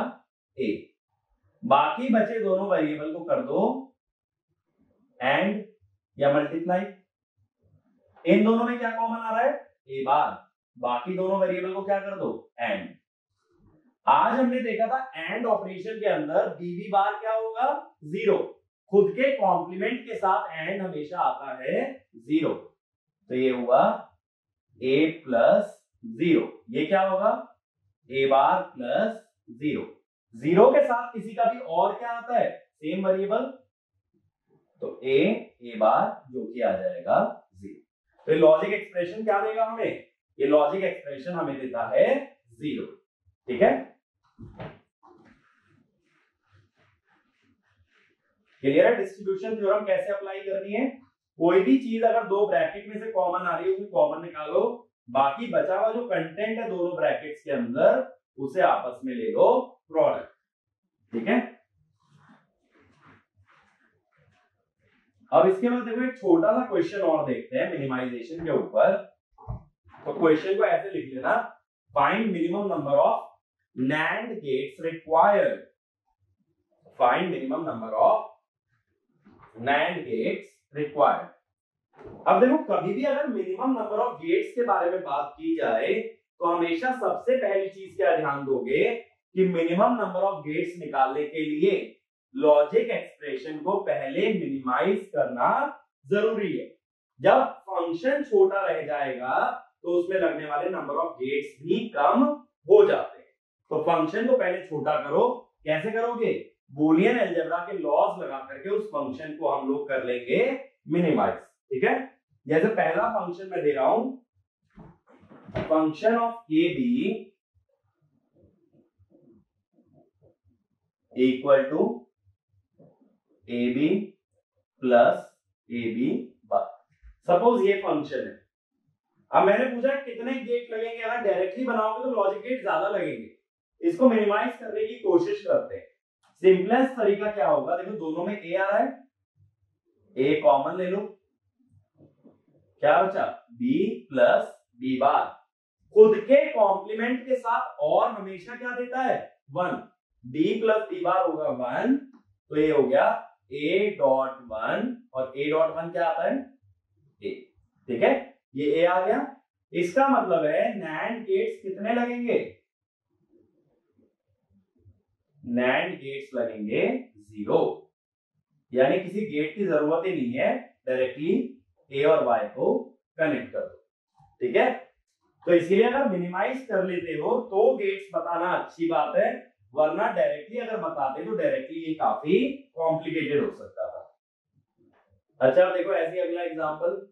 ए। बाकी बचे दोनों वेरिएबल को कर दो एंड या मल्टीप्लाई। इन दोनों में क्या कॉमन आ रहा है, ए बार, बाकी दोनों वेरिएबल को क्या कर दो एंड। आज हमने देखा था एंड ऑपरेशन के अंदर बीबी बार क्या होगा, 0। खुद के कॉम्प्लीमेंट के साथ एंड हमेशा आता है 0, तो ये हुआ a प्लस 0। ये क्या होगा, a बार प्लस 0। 0 के साथ किसी का भी और क्या आता है, सेम वेरिएबल, तो a बार जो कि आ जाएगा 0। तो लॉजिक एक्सप्रेशन क्या देगा हमें, ये लॉजिक एक्सप्रेशन हमें देता है 0। ठीक है, क्लियर है। डिस्ट्रीब्यूशन थ्योरम कैसे अप्लाई करनी है, कोई भी चीज अगर दो ब्रैकेट में से कॉमन आ रही है उसमें कॉमन निकालो, बाकी बचा हुआ जो कंटेंट है दोनों ब्रैकेट्स के अंदर उसे आपस में ले लो प्रोडक्ट। ठीक है, अब इसके बाद देखो एक छोटा सा क्वेश्चन और देखते हैं मिनिमाइजेशन के ऊपर। तो क्वेश्चन को ऐसे लिख लेना, find minimum number of NAND gates required, find minimum number of NAND gates required। अब देखो कभी भी अगर मिनिमम नंबर ऑफ गेट्स के बारे में बात की जाए तो हमेशा सबसे पहली चीज क्या ध्यान दोगे कि मिनिमम नंबर ऑफ गेट्स निकालने के लिए लॉजिक एक्सप्रेशन को पहले मिनिमाइज करना जरूरी है। जब फंक्शन छोटा रह जाएगा तो उसमें लगने वाले नंबर ऑफ गेट्स भी कम हो जाते हैं। तो फंक्शन को पहले छोटा करो, कैसे करोगे, बूलियन अलजेब्रा के लॉज लगा करके उस फंक्शन को हम लोग कर लेंगे मिनिमाइज। ठीक है, जैसे पहला फंक्शन मैं दे रहा हूं, function of A B equal to A B plus A B bar. Suppose ये फंक्शन है। अब मैंने पूछा कितने गेट लगेंगे, अगर डायरेक्टली बनाओगे तो लॉजिक गेट ज्यादा लगेंगे। इसको मिनिमाइज करने की कोशिश करते हैं। सिंपलेस्ट तरीका क्या होगा, देखो दोनों में ए आ रहा है, ए कॉमन ले लो, क्या बचा b प्लस b बार। खुद के कॉम्प्लीमेंट के साथ और हमेशा क्या देता है 1, b प्लस b बार होगा 1, तो ये हो गया a डॉट 1 और a डॉट 1 क्या आता है a। ठीक है, ये a आ गया। इसका मतलब है NAND गेट्स कितने लगेंगे, NAND गेट्स लगेंगे 0, यानी किसी गेट की जरूरत ही नहीं है, डायरेक्टली a और y को कनेक्ट कर दो। ठीक है, तो इसीलिए अगर मिनिमाइज कर लेते हो तो गेट्स बताना अच्छी बात है, वरना डायरेक्टली अगर बताते तो डायरेक्टली ये काफी कॉम्प्लिकेटेड हो सकता था। अच्छा देखो ऐसे अगला एग्जांपल,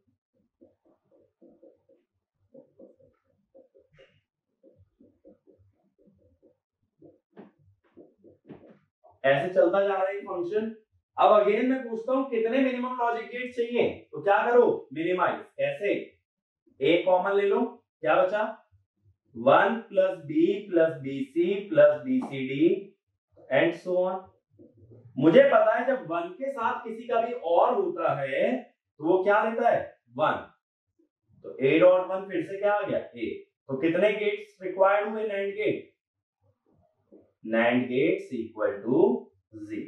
ऐसे चलता जा रहा है फंक्शन। अब अगेन मैं पूछता हूं कितने मिनिमम लॉजिक गेट चाहिए, तो क्या करो मिनिमाइज। कैसे, ए कॉमन ले लो, क्या बचा 1 plus B plus B C plus B C D and so on. मुझे पता है जब 1 के साथ किसी का भी और होता है तो वो क्या लेता है 1, तो a डॉट 1 फिर से क्या आ गया a। तो कितने गेट्स रिक्वायर्ड हुए NAND gate, NAND gates equal to 0।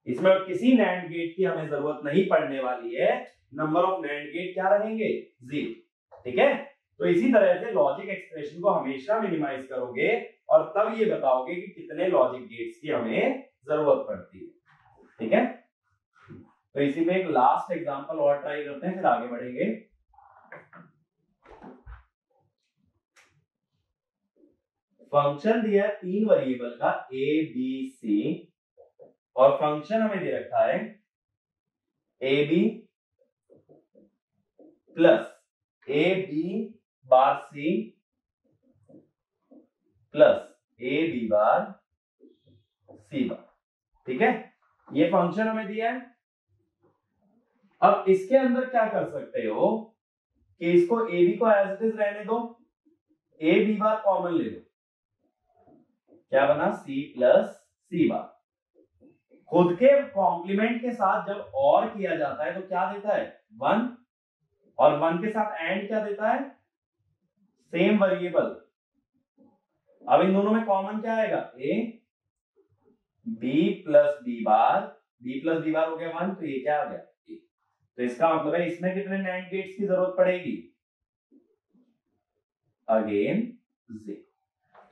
इसमें किसी NAND गेट की हमें जरूरत नहीं पड़ने वाली है, नंबर ऑफ NAND गेट क्या रहेंगे 0। ठीक है, तो इसी तरह से लॉजिक एक्सप्रेशन को हमेशा मिनिमाइज करोगे और तब ये बताओगे कि कितने लॉजिक गेट्स की हमें जरूरत पड़ती है। ठीक है, तो इसी में एक लास्ट एग्जांपल और ट्राई करते हैं, फिर आगे बढ़ेंगे। फंक्शन दिया है 3 वेरिएबल का a b c और फंक्शन हमें दे रखा है A B plus A B bar C plus A B bar C bar. ठीक है, ये फंक्शन हमें दिया है। अब इसके अंदर क्या कर सकते हो कि इसको ए बी को एज इट इज रहने दो, ए बी बार कॉमन ले लो, क्या बना सी प्लस सी बार। खुद के कॉम्प्लीमेंट के साथ जब और किया जाता है तो क्या देता है 1, और 1 के साथ एंड क्या देता है सेम वेरिएबल। अब इन दोनों में कॉमन क्या आएगा a b प्लस b बार हो गया 1, तो ये क्या आ गया a। तो इसका मतलब है इसमें कितने नैंड गेट्स की जरूरत पड़ेगी अगेन 0।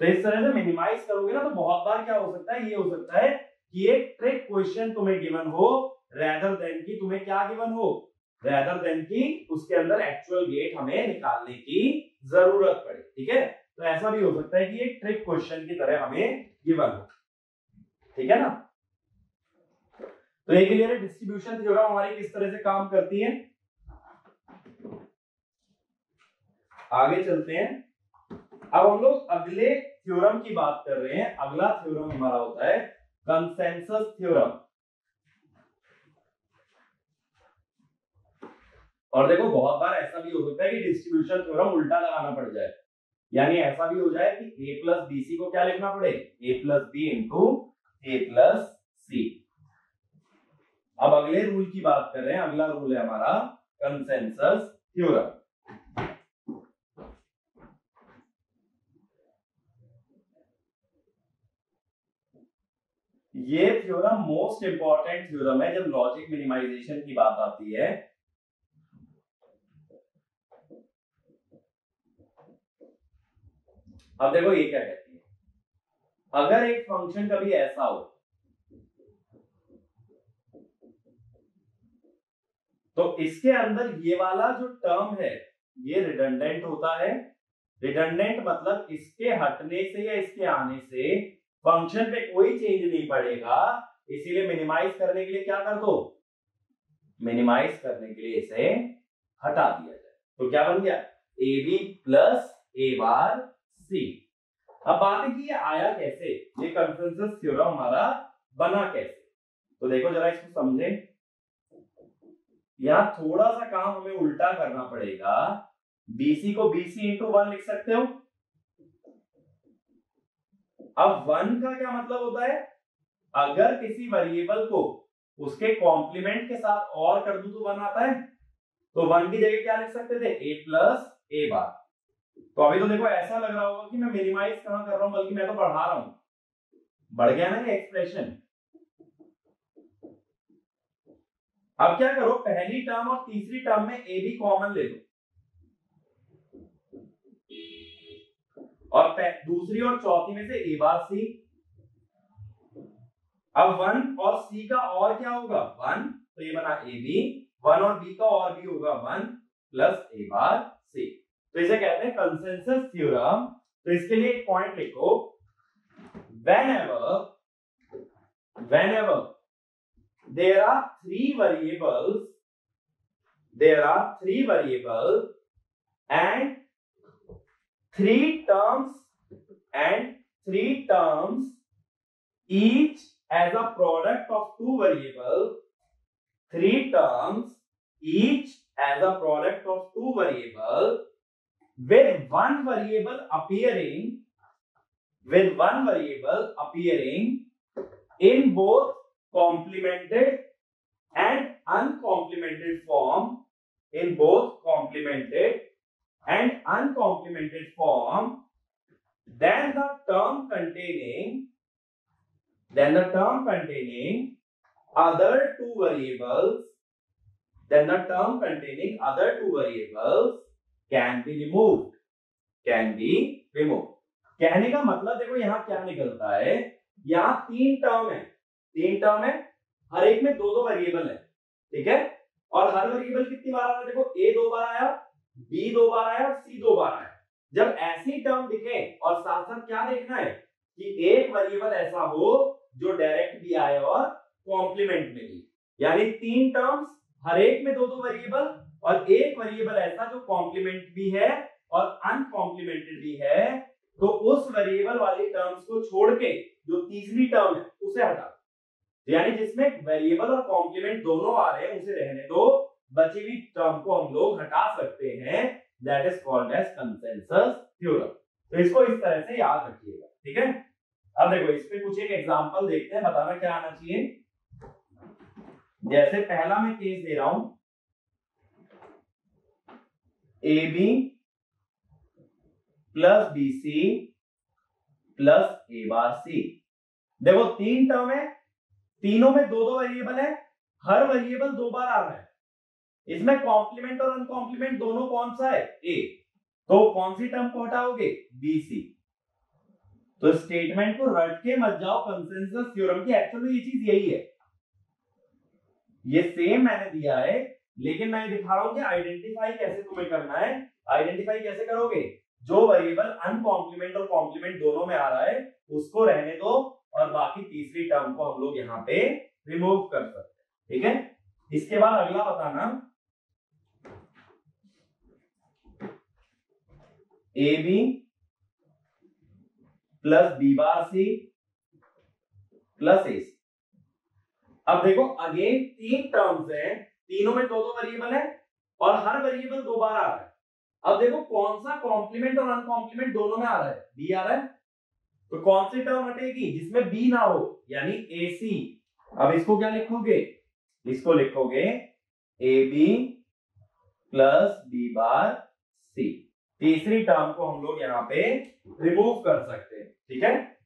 तो इस तरह से मिनिमाइज करोगे ना तो बहुत बार क्या हो सकता है, ये हो सकता है कि एक ट्रिक क्वेश्चन तुम्हें गिवन हो रेदर देन कि तुम्हें क्या गिवन हो, रेदर देन कि उसके अंदर एक्चुअल गेट हमें निकालने की जरूरत पड़े। ठीक है, तो ऐसा भी हो सकता है कि एक ट्रिक क्वेश्चन की तरह हमें गिवन हो। ठीक है ना, तो एक क्लियर है डिस्ट्रीब्यूशन थ्योरम हमारी किस तरह से काम करती है। आगे चलते हैं, अब हम लोग अगले थ्योरम की बात कर रहे हैं। अगला थ्योरम हमारा होता है कंसेंसस थ्योरम। और देखो बहुत बार ऐसा भी हो सकता है कि डिस्ट्रीब्यूशन थ्योरम उल्टा लगाना पड़ जाए, यानी ऐसा भी हो जाए कि a प्लस bc को क्या लिखना पड़े a plus B into a plus C. अब अगले रूल की बात कर रहे हैं, अगला रूल है हमारा कंसेंसस थ्योरम। ये थ्योरम मोस्ट इंपॉर्टेंट थ्योरम है जब लॉजिक मिनिमाइजेशन की बात आती है। अब देखो ये क्या कहती है, अगर एक फंक्शन कभी ऐसा हो तो इसके अंदर ये वाला जो टर्म है ये रिडंडेंट होता है। रिडंडेंट मतलब इसके हटने से या इसके आने से फंक्शन पे कोई चेंज नहीं पड़ेगा, इसीलिए मिनिमाइज करने के लिए क्या कर दो, मिनिमाइज करने के लिए इसे हटा दिया जाए। तो क्या बन गया ए B plus A bar C. अब बात है कि ये आया कैसे, ये कंसेंसस थ्योरम हमारा बना कैसे। तो देखो जरा इसको समझे, यहां थोड़ा सा काम हमें उल्टा करना पड़ेगा। BC को BC इंटू 1 लिख सकते हो। अब 1 का क्या मतलब होता है, अगर किसी वेरिएबल को उसके कॉम्प्लीमेंट के साथ और कर दूं तो 1 आता है, तो 1 की जगह क्या लिख सकते थे a प्लस ए बार। तो अभी तो देखो ऐसा लग रहा होगा कि मैं मिनिमाइज कहां कर रहा हूं, बल्कि मैं तो बढ़ा रहा हूं, बढ़ गया ना ये एक्सप्रेशन। अब क्या करो, पहली टर्म और तीसरी टर्म में ए बी कॉमन ले लो, और दूसरी और चौथी में से ए बार सी। अब 1 और सी का और क्या होगा 1, तो ये बना ए बी, 1 और बी का और भी होगा 1 प्लस ए बार सी। तो इसे कहते हैं कंसेंसस थ्योरम। तो इसके लिए एक पॉइंट लिखो, whenever there are three variables and three terms each as a product of two variables, three terms each as a product of two variables with one variable appearing in both complemented and uncomplimented form, then the term containing other two variables can be removed. कहने का मतलब देखो यहां क्या निकलता है, यहां तीन टर्म है, हर एक में दो वेरिएबल है, ठीक है, और हर वेरिएबल कितनी बार आ रहा है, देखो a 2 बार आया, b 2 बार आया और c 2 बार आया। जब ऐसी टर्म दिखे और साथ साथ क्या देखना है कि एक वेरिएबल ऐसा हो जो डायरेक्ट भी आए और कॉम्प्लीमेंट में भी, यानी तीन टर्म्स हर एक में दो वेरिएबल और एक वेरिएबल ऐसा जो कॉम्प्लीमेंट भी है और अनकॉम्प्लीमेंटेड भी है, तो उस वेरिएबल वाली टर्म्स को छोड़ के जो तीसरी टर्म है उसे हटा, यानी जिसमें वेरिएबल और कॉम्प्लीमेंट दोनों आ रहे हैं उसे रहने दो, बची हुई टर्म को हम लोग हटा सकते हैं। That is called as consensus theorem. तो इसको इस तरह से याद रखिएगा, ठीक है। अब देखो इस पे कुछ एक एग्जांपल देखते हैं, बताना क्या आना चाहिए। जैसे पहला मैं केस दे रहा हूं, A B plus B C plus A bar C. देखो 3 टर्म है, तीनों में 2-2 वेरिएबल है, हर वेरिएबल 2 बार आ रहा है। इसमें कॉम्प्लीमेंट और अनकॉम्प्लीमेंट दोनों कौन सा है? ए। तो कौन सी टर्म को हटाओगे? B C. तो स्टेटमेंट को रट के मत जाओ, कंसेंसस थ्योरम की एक्चुअली ये चीज यही है। ये सेम मैंने दिया है, लेकिन मैं दिखा रहा हूं कि आइडेंटिफाई कैसे तुम्हें करना है। आइडेंटिफाई कैसे करोगे? जो वेरिएबल अनकॉम्प्लीमेंट और कॉम्प्लीमेंट दोनों में आ रहा है उसको रहने दो, और बाकी तीसरी टर्म को हम लोग यहाँ पे रिमूव कर सकते हैं। ठीक है, इसके बाद अगला बताना, A B plus B bar C plus A C. अब देखो अगेन 3 टर्म्स हैं, तीनों में 2-2 वेरिएबल है और हर वेरिएबल 2 बार आ रहा है। अब देखो कौन सा कॉम्प्लीमेंट और अनकॉम्प्लीमेंट दोनों में आ रहा है? बी आ रहा है। तो कौन सी टर्म हटेगी जिसमें बी ना हो, यानी ए सी। अब इसको क्या लिखोगे? इसको लिखोगे A B plus B bar C. तीसरी टर्म को हम लोग यहां पे रिमूव कर सकते हैं। ठीक है,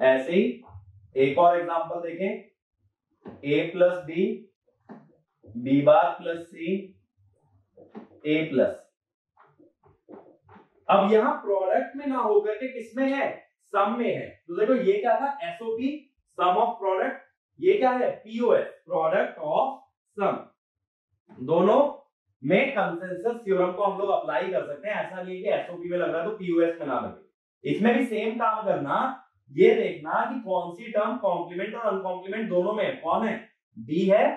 ऐसे ही एक और एग्जांपल देखें, A plus B, B bar plus C, A plus. अब यहां प्रोडक्ट में ना होकर के किसमें है? सम में है। तो देखो ये क्या था? SOP, sum of product. ये क्या है? POS, product of sum. दोनों में कंसेंसस थ्योरम को हम लोग अप्लाई कर सकते हैं। ऐसा नहीं है कि एसओपी में लग रहा है तो पीओएस में ना लगे। इसमें भी सेम काम करना, ये देखना कि कौन सी टर्म कॉम्प्लीमेंट और अनकॉम्प्लीमेंट दोनों में है। कौन है? बी है।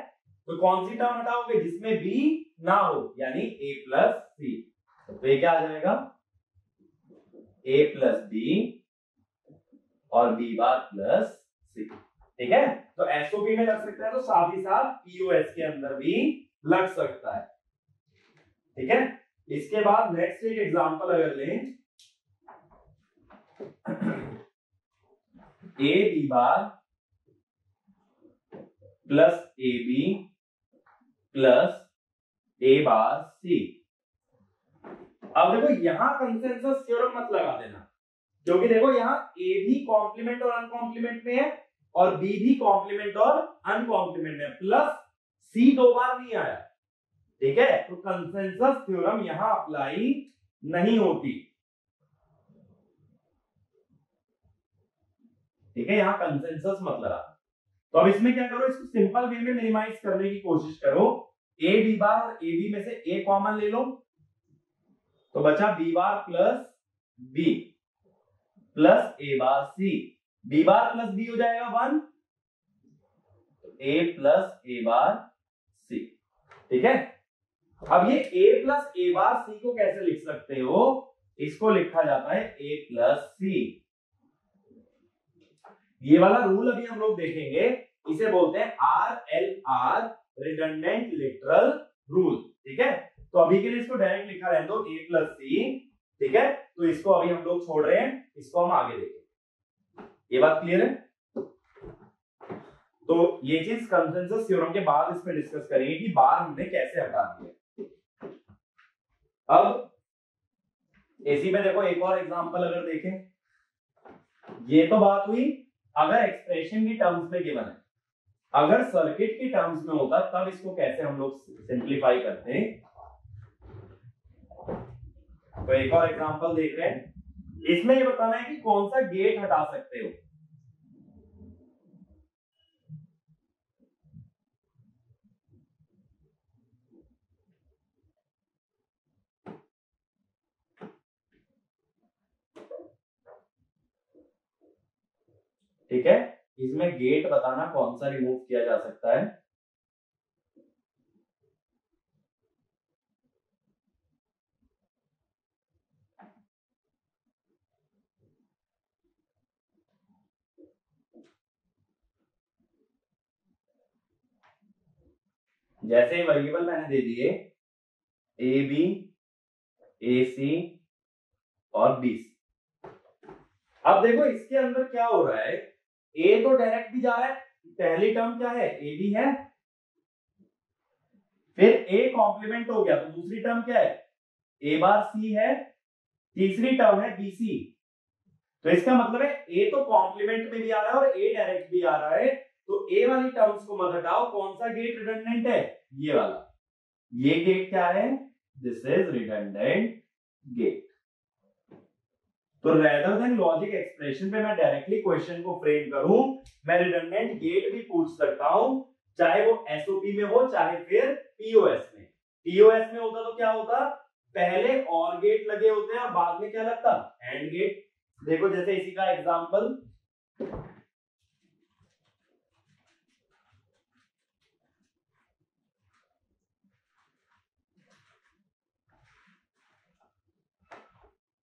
तो कौन सी टर्म हटाओगे जिसमें बी ना हो, यानी ए प्लस सी। तो ये क्या आ जाएगा? ए प्लस बी और बी बार प्लस सी। ठीक है, तो एसओपी में लग सकता है तो साथ ही साथ पीओएस के अंदर भी लग सकता है। ठीक है, इसके बाद नेक्स्ट एक एग्जांपल अगर लें, A B bar plus A B plus A bar C. अब देखो यहां कंसेंसस थ्योरम मत लगा देना, क्योंकि देखो यहां ए भी कॉम्प्लीमेंट और अनकॉम्प्लीमेंट में है और बी भी कॉम्प्लीमेंट और अनकॉम्प्लीमेंट में, प्लस सी 2 बार नहीं आया। ठीक है, तो कंसेंसस थ्योरम यहां अप्लाई नहीं होती। ठीक है, यहां कंसेंसस मत लगा। तो अब इसमें क्या करो, इसको सिंपल वे में मिनिमाइज करने की कोशिश करो। ए बी बार और ए बी में से ए कॉमन ले लो, तो बचा B bar plus B plus A bar C. B bar plus B हो जाएगा 1, ए प्लस ए बार सी। ठीक है, अब ये a प्लस ए बार सी को कैसे लिख सकते हो? इसको लिखा जाता है a प्लस सी। ये वाला रूल अभी हम लोग देखेंगे, इसे बोलते हैं RLR, रिडंडेंट लिटरल रूल। ठीक है, तो अभी के लिए इसको डायरेक्ट लिखा रहने दो a प्लस सी। ठीक है, तो इसको अभी हम लोग छोड़ रहे हैं, इसको हम आगे देखेंगे। ये बात क्लियर है? तो ये चीज कंसेंसस थ्योरम के बाद इसमें डिस्कस करेंगे कि बार हमने कैसे हटा दिया। अब एसी में देखो एक और एग्जांपल अगर देखें, ये तो बात हुई अगर एक्सप्रेशन की टर्म्स में गिवन है। अगर सर्किट की टर्म्स में होता तब इसको कैसे हम लोग सिंपलीफाई करते हैं। तो एक और एग्जांपल देख रहे हैं, इसमें ये बताना है कि कौन सा गेट हटा सकते हो। ठीक है, इसमें गेट बताना कौन सा रिमूव किया जा सकता है। जैसे वेरिएबल मैंने दे दिए ए बी, ए सी और बी सी। अब देखो इसके अंदर क्या हो रहा है, ए तो डायरेक्ट भी जा रहा है पहली टर्म क्या है, ए बी है, फिर ए कॉम्प्लीमेंट हो गया तो दूसरी टर्म क्या है, ए बार सी है, तीसरी टर्म है बी सी। तो इसका मतलब है ए तो कॉम्प्लीमेंट में भी आ रहा है और ए डायरेक्ट भी आ रहा है, तो ए वाली टर्म्स को मत हटाओ। कौन सा गेट रिडंडेंट है, ये वाला, ये गेट क्या है, दिस इज रिडंडेंट गेट। तो रेदर देन लॉजिक एक्सप्रेशन पे मैं डायरेक्टली क्वेश्चन को फ्रेम करूं, मैं रिडंडेंट गेट भी पूछ सकता हूं, चाहे वो एसओपी में हो चाहे फिर पीओएस में। पीओएस में होता तो क्या होता, पहले और गेट लगे होते हैं और बाद में क्या लगता, एंड गेट। देखो जैसे इसी का एग्जांपल,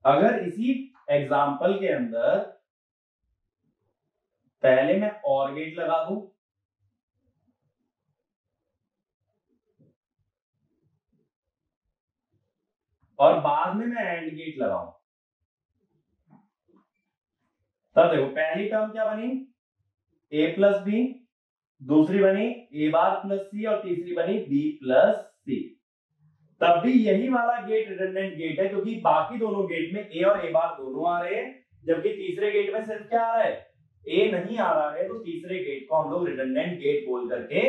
अगर इसी एग्जांपल के अंदर पहले मैं और गेट लगा दूं और बाद में मैं एंड गेट लगाऊं, तब देखो पहली टर्म क्या बनी, ए प्लस बी, दूसरी बनी ए बार प्लस सी और तीसरी बनी बी प्लस सी। तब भी यही वाला गेट रिडंडेंट गेट है, क्योंकि बाकी दोनों गेट में ए और ए बार दोनों आ रहे हैं, जबकि तीसरे गेट में सिर्फ क्या आ रहा है, ए नहीं आ रहा है। तो तीसरे गेट को हम लोग रिडंडेंट गेट बोल करके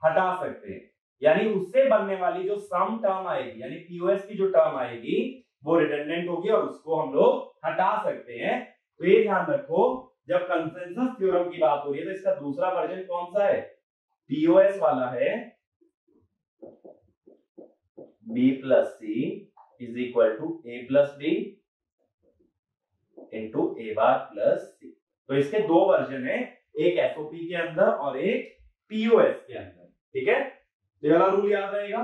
हटा सकते हैं, यानी उससे बनने वाली जो सम टर्म आएगी, यानी पीओएस की जो टर्म आएगी वो रिडंडेंट होगी और उसको हम लोग हटा सकते हैं। तो ये ध्यान रखो, जब कंसेंसस थ्योरम की बात हो रही है तो इसका दूसरा वर्जन कौन सा है, पीओएस वाला है, B plus C is equal to A plus B into A bar plus C. तो इसके दो वर्जन है, एक एसओपी के अंदर और एक पीओएस के अंदर, ठीक है। तो ये वाला रूल याद रहेगा।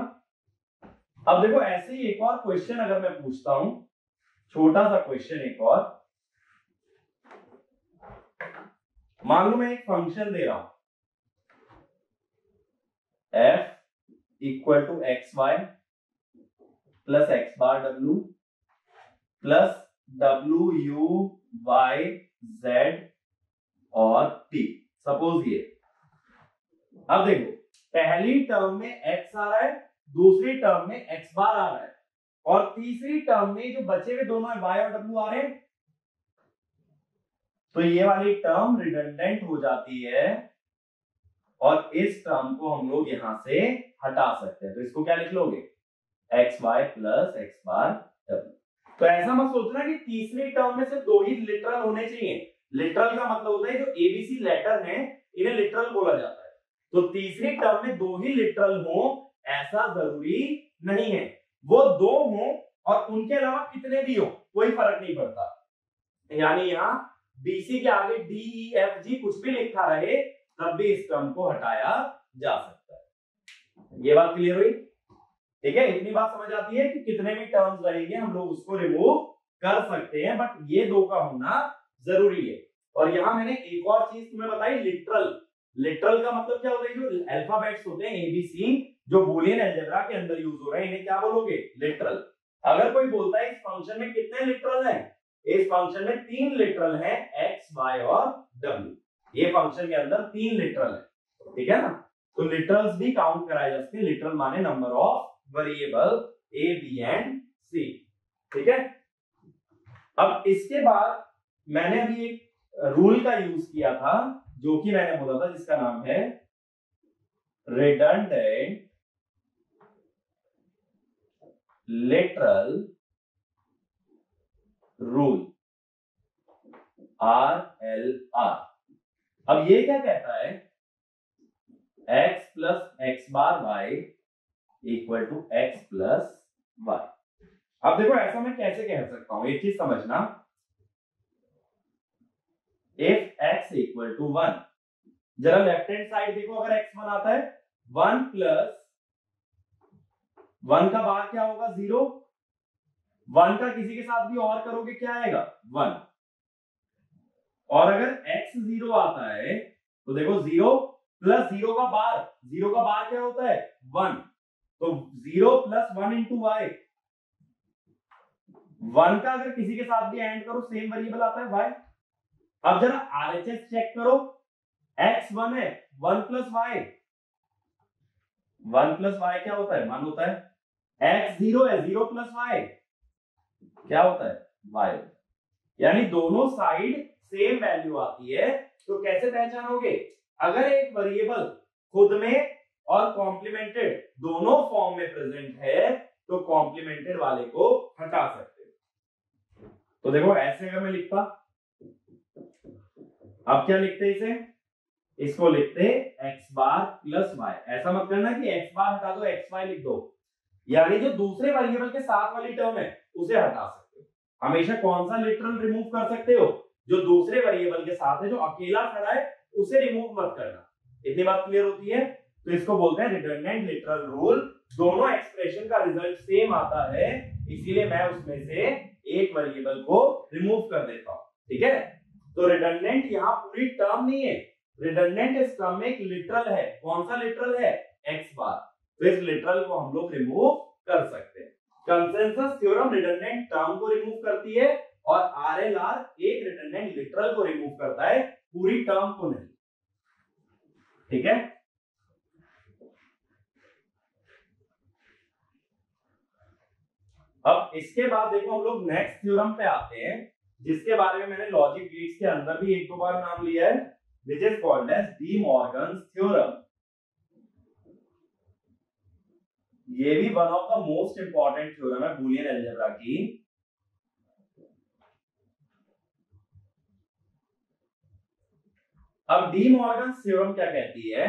अब देखो ऐसे ही एक और क्वेश्चन अगर मैं पूछता हूं, छोटा सा क्वेश्चन एक और, मान लो मैं एक फंक्शन दे रहा हूं f equal to X Y plus X bar W plus W U Y Z और टी। सपोज ये, अब देखो पहली टर्म में x आ रहा है, दूसरी टर्म में x बार आ रहा है, और तीसरी टर्म में जो बचे हुए दोनों है y और w आ रहे हैं, तो ये वाली टर्म रिडंडेंट हो जाती है और इस टर्म को हम लोग यहां से हटा सकते हैं। तो इसको क्या लिख लोगे, x Y plus X bar W. तो ऐसा मत सोचना कि तीसरी टर्म में सिर्फ दो ही लिटरल होने चाहिए। लिटरल का मतलब होता है जो एबीसी लेटर हैं इन्हें लिटरल बोला जाता है। तो तीसरी टर्म में दो ही लिटरल हो ऐसा जरूरी नहीं है, वो दो हो और उनके अलावा कितने भी हो कोई फर्क नहीं पड़ता। यानी यहाँ बीसी के आगे डी ई एफ जी कुछ भी लिखा रहे तब भी इस टर्म को हटाया जा सकता है। ये बात क्लियर हुई, ठीक है। इतनी बात समझ आती है कि कितने भी टर्म्स रहेंगे हम लोग उसको रिमूव कर सकते हैं, बट ये दो का होना जरूरी है। और यहां मैंने एक और चीज तुम्हें बताई, लिटरल। लिटरल का मतलब क्या होता है, जो अल्फाबेट्स होते हैं एबीसी जो बूलियन अलजेब्रा के अंदर यूज हो रहे हैं इन्हें क्या बोलोगे, लिटरल। अगर कोई बोलता है इस फंक्शन में कितने लिटरल हैं, इस फंक्शन में 3 लिटरल हैं, एक्स वाई और डब्ल्यू। ये फंक्शन के अंदर 3 लिटरल है, ठीक है ना। तो लिटरल्स भी काउंट कराए जा सकते हैं। लिटरल माने number of variable A B and C, ठीक है। अब इसके बाद मैंने अभी एक रूल का यूज किया था जो कि मैंने बोला था जिसका नाम है रिडंडेंट लिटरल रूल, RLR। अब ये क्या कहता है, x plus X bar Y equal to X plus Y. अब देखो ऐसा मैं कैसे कह सकता हूं, एक चीज समझना, इफ x इक्वल टू 1, जरा लेफ्ट हैंड साइड देखो, अगर x 1 आता है 1 प्लस 1 का बार क्या होगा 0, 1 का किसी के साथ भी और करोगे क्या आएगा 1, और अगर x 0 आता है तो देखो 0 प्लस 0 का बार, 0 का बार क्या होता है 1, तो 0 प्लस 1 इंटू वाई, 1 का अगर किसी के साथ भी एंड करो सेम वेरिएबल आता है y। अब जरा आरएचएस चेक करो, x 1 है, 1 प्लस वाई, 1 प्लस वाई क्या होता है 1 होता है, x 0 है, 0 प्लस वाई क्या होता है y, यानी दोनों साइड सेम वैल्यू आती है। तो कैसे पहचानोगे, अगर एक वेरिएबल खुद में और कॉम्प्लीमेंटेड दोनों फॉर्म में प्रेजेंट है तो कॉम्प्लीमेंटेड वाले को हटा सकते हो। तो देखो ऐसे अगर मैं लिखता, अब क्या लिखते इसे, इसको लिखते x बार प्लस y, ऐसा मत करना कि x बार हटा दो xy लिख दो, यानी जो दूसरे वेरिएबल के साथ वाली टर्म है उसे हटा सकते हो। हमेशा कौन सा लिटरल रिमूव कर सकते हो, जो दूसरे वेरिएबल के साथ है, जो अकेला खड़ा है उसे रिमूव मत करना। इतनी बात क्लियर होती है। तो इसको बोलते हैं रिडंडेंट लिटरल रूल। दोनों एक्सप्रेशन का रिजल्ट सेम आता है, इसीलिए मैं उसमें से एक वेरिएबल को रिमूव कर देता हूं। ठीक है, तो रिडंडेंट यहाँ पूरी टर्म नहीं है, रिडंडेंट इस टर्म में एक लिटरल है। कौन सा लिटरल है, x बार, तो इस लिटरल को हम लोग रिमूव कर सकते हैं। कंसेंसस थ्योरम रिडंडेंट टर्म को रिमूव करती है और RLR एक रिडंडेंट लिटरल को रिमूव करता है, पूरी टर्म को नहीं। ठीक है, अब इसके बाद देखो हम लोग नेक्स्ट थ्योरम पे आते हैं, जिसके बारे में मैंने लॉजिक गेट्स के अंदर भी एक दो बार नाम लिया है, which is called as D Morgan's theorem. ये भी one of the most important theorem है बूलियन अलजेब्रा की। अब डी मॉर्गन्स थ्योरम क्या कहती है,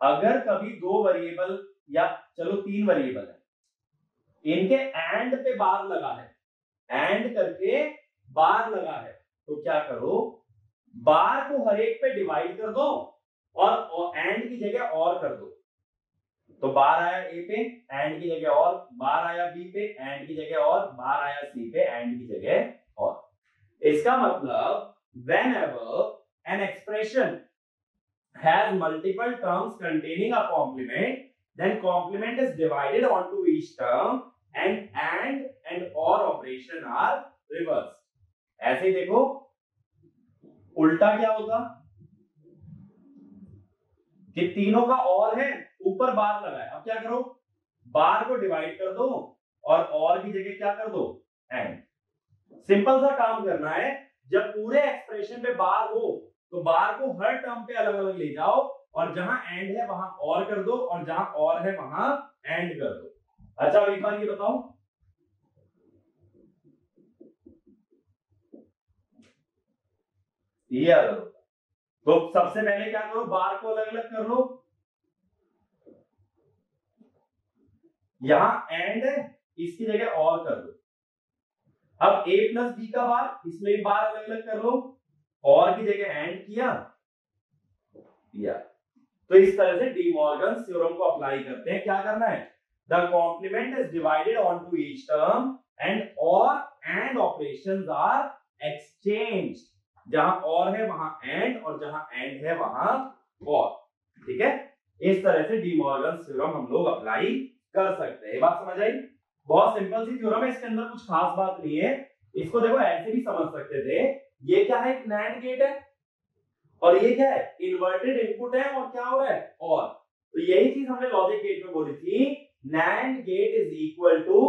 अगर कभी दो वेरिएबल या चलो तीन वेरिएबल है, इनके एंड पे बार लगा है, एंड करके बार लगा है, तो क्या करो, बार को हर एक पे डिवाइड कर दो और एंड की जगह और कर दो। तो बार आया ए पे, एंड की जगह और, बार आया बी पे, एंड की जगह और, बार आया सी पे, एंड की जगह और। इसका मतलब whenever an expression has multiple terms containing a complement, then complement is divided onto each term and or operation are reversed। ऐसे ही देखो, उल्टा क्या होगा कि तीनों का और है, ऊपर बार लगा है, अब क्या करो, बार को डिवाइड कर दो और की जगह क्या कर दो, एंड। सिंपल सा काम करना है, जब पूरे एक्सप्रेशन पे बार हो तो बार को हर टर्म पे अलग अलग ले जाओ और जहां एंड है वहां और कर दो और जहां और है वहां एंड कर दो। अच्छा एक बार ये बताओ, ये अलग होता, तो सबसे पहले क्या करो, बार को अलग अलग कर लो, यहां एंड है इसकी जगह और कर दो। अब a प्लस बी का बार, इसमें भी बार अलग अलग कर लो, और की जगह एंड किया, तो इस तरह से डी मॉर्गन्स थ्योरम को अप्लाई करते हैं। क्या करना है, the complement is divided onto each term and or and operations are exchanged. जहां और है वहां एंड और जहां एंड है वहां और। ठीक है, इस तरह से डी मॉर्गन्स थ्योरम हम लोग अप्लाई कर सकते हैं। ये बात समझ आई, बहुत सिंपल सी थ्योरम है, इसके अंदर कुछ खास बात नहीं है। इसको देखो ऐसे भी समझ सकते थे, ये क्या है, एक नैंड गेट है और ये क्या है, इन्वर्टेड इनपुट है और क्या हो रहा है, और। तो यही चीज हमने लॉजिक गेट में बोली थी, NAND gate is equal to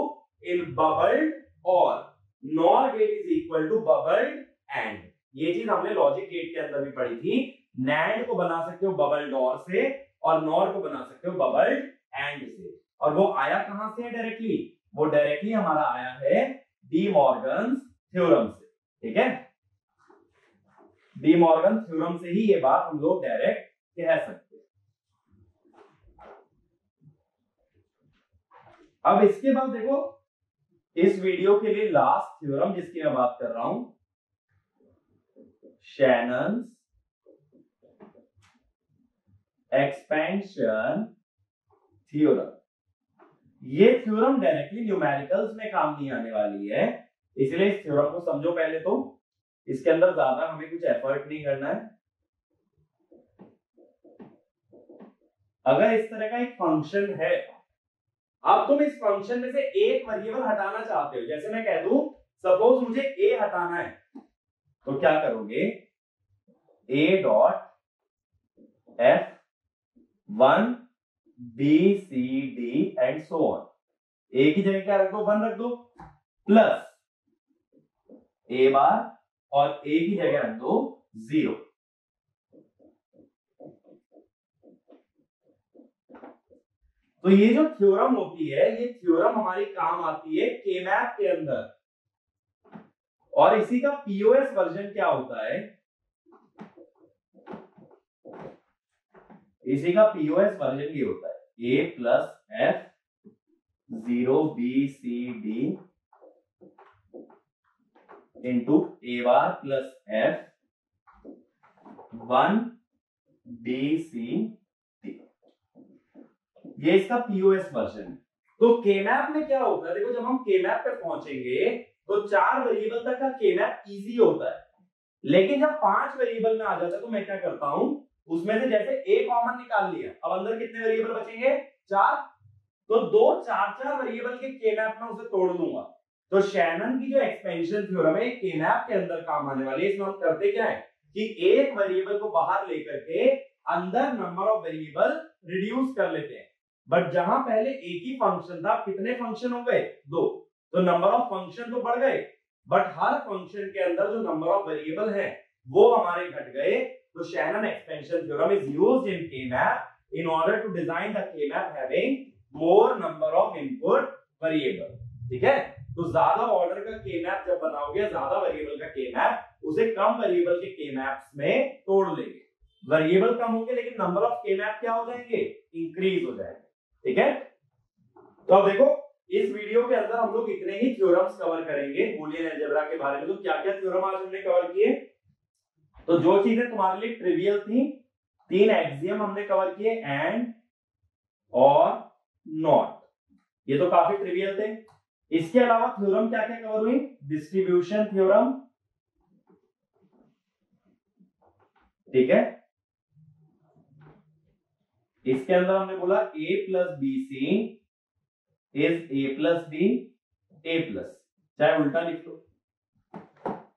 in bubbled OR, NOR gate is equal to bubbled AND. ये चीज हमने लॉजिक गेट के अंदर भी पढ़ी थी। नैंड को बना सकते हो बबल्ड और से और नॉर को बना सकते हो बबल्ड एंड से। और वो आया कहां से है डायरेक्टली, वो डायरेक्टली हमारा आया है डी मॉर्गन्स थ्योरम से। ठीक है, डी मॉर्गन थ्योरम से ही ये बात हम लोग डायरेक्ट कह सकते हैं। अब इसके बाद देखो, इस वीडियो के लिए लास्ट थ्योरम जिसकी मैं बात कर रहा हूं, शैनन्स एक्सपेंशन थ्योरम। ये थ्योरम डायरेक्टली न्यूमेरिकल्स में काम नहीं आने वाली है, इसलिए इस थ्योरम को समझो पहले। तो इसके अंदर ज्यादा हमें कुछ एफर्ट नहीं करना है। अगर इस तरह का एक फंक्शन है, अब तुम इस फंक्शन में से एक वेरिएबल हटाना चाहते हो, जैसे मैं कह दूं सपोज मुझे a हटाना है, तो क्या करोगे, a dot F1 B C D and so on. A की जगह क्या रख दो, 1 रख दो, प्लस ए बार और ए की जगह रख दो 0। तो ये जो थ्योरम होती है, ये थ्योरम हमारी काम आती है के मैप के अंदर, और इसी का पीओएस वर्जन क्या होता है, इसी का पीओएस वर्जन ये होता है A plus F 0 B C D into A bar plus F 1 B C D, ये इसका पीओएस वर्जन है। तो के मैप में क्या होता है, देखो जब हम के मैप पे पहुंचेंगे तो 4 वेरिएबल तक का के मैप इजी होता है, लेकिन जब 5 वेरिएबल में आ जाता है तो मैं क्या करता हूं, उसमें से जैसे ए कॉमन निकाल लिया, अब अंदर कितने वेरिएबल बचेंगे, 4, तो 2 4 वेरिएबल के मैप में उसे तोड़ दूंगा। तो शैनन की जो एक्सपेंशन थ्योरम है के मैप के अंदर काम आने वाली है। इसमें हम करते क्या है कि एक वेरिएबल को बाहर लेकर के अंदर नंबर ऑफ वेरिएबल रिड्यूस कर लेते हैं, बट जहां पहले एक ही फंक्शन था, कितने फंक्शन हो गए, 2, तो नंबर ऑफ फंक्शन तो बढ़ गए, बट हर फंक्शन के अंदर जो नंबर ऑफ वेरिएबल है वो हमारे घट गए। तो Shannon expansion theorem is used in K map in order to design the K map having more number of input variable. ठीक है, तो ज्यादा ऑर्डर का के मैप जब बनाओगे, ज्यादा वेरिएबल का के मैप, उसे कम वेरिएबल के के मैप्स में तोड़ लेंगे। वेरिएबल कम होंगे लेकिन नंबर ऑफ के मैप क्या हो जाएंगे, इंक्रीज हो जाएंगे। ठीक है, तो अब देखो इस वीडियो के अंदर हम लोग इतने ही थ्योरम्स कवर करेंगे बूलियन अलजेब्रा के बारे में। तो क्या क्या थ्योरम आज हमने कवर किए, तो जो चीजें तुम्हारे लिए ट्रिवियल थी, 3 एक्सियम हमने कवर किए, एंड और नॉट, ये तो काफी ट्रिवियल थे। इसके अलावा थ्योरम क्या क्या कवर हुई, डिस्ट्रीब्यूशन थ्योरम, ठीक है, इसके अंदर हमने बोला a plus B C is a plus B a plus, चाहे उल्टा लिख लो।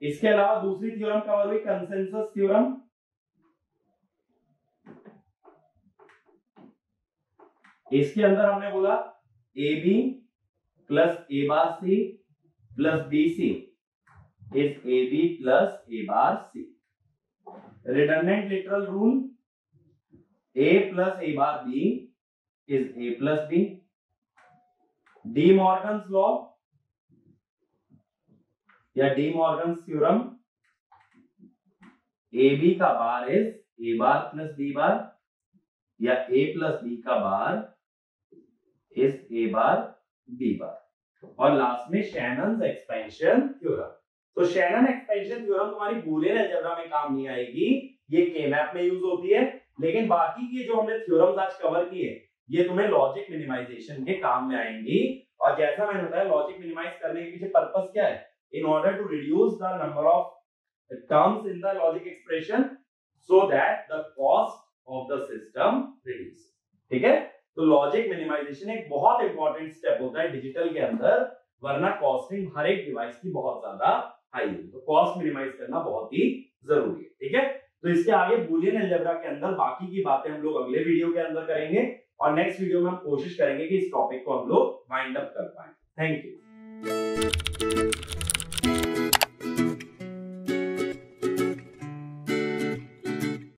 इसके अलावा दूसरी थ्योरम कवर हुई कंसेंसस थ्योरम, इसके अंदर हमने बोला A B plus A bar C plus B C is A B plus A bar C. Redundant literal rule, a plus A bar B is a plus B. De Morgan's law या De Morgan's theorem, A B का bar is A bar plus B बार, या a plus B का bar is A bar B bar. और last में शैनन्स expansion theorem. तो Shannon expansion theorem तुम्हारी Boolean algebra में काम नहीं आएगी, ये के मैप में यूज होती है, लेकिन बाकी की जो हमने थ्योरम्स आज कवर किए ये तुम्हें लॉजिक मिनिमाइजेशन के काम में आएंगी। और जैसा मैंने बताया लॉजिक मिनिमाइज करने के पीछे पर्पस क्या है, in order to reduce the number of terms in the logic expression so that the cost of the system reduce. ठीक है, तो लॉजिक मिनिमाइजेशन एक बहुत इंपॉर्टेंट स्टेप होता है डिजिटल के अंदर, वरना कॉस्टिंग हर एक डिवाइस की बहुत ज्यादा हाई है, तो कॉस्ट मिनिमाइज करना बहुत ही जरूरी है। ठीक है, तो इसके आगे बूलियन अलजेब्रा के अंदर बाकी की बातें हम लोग अगले वीडियो के अंदर करेंगे, और नेक्स्ट वीडियो में हम कोशिश करेंगे कि इस टॉपिक को हम लोग वाइंड अप कर पाए। Thank you.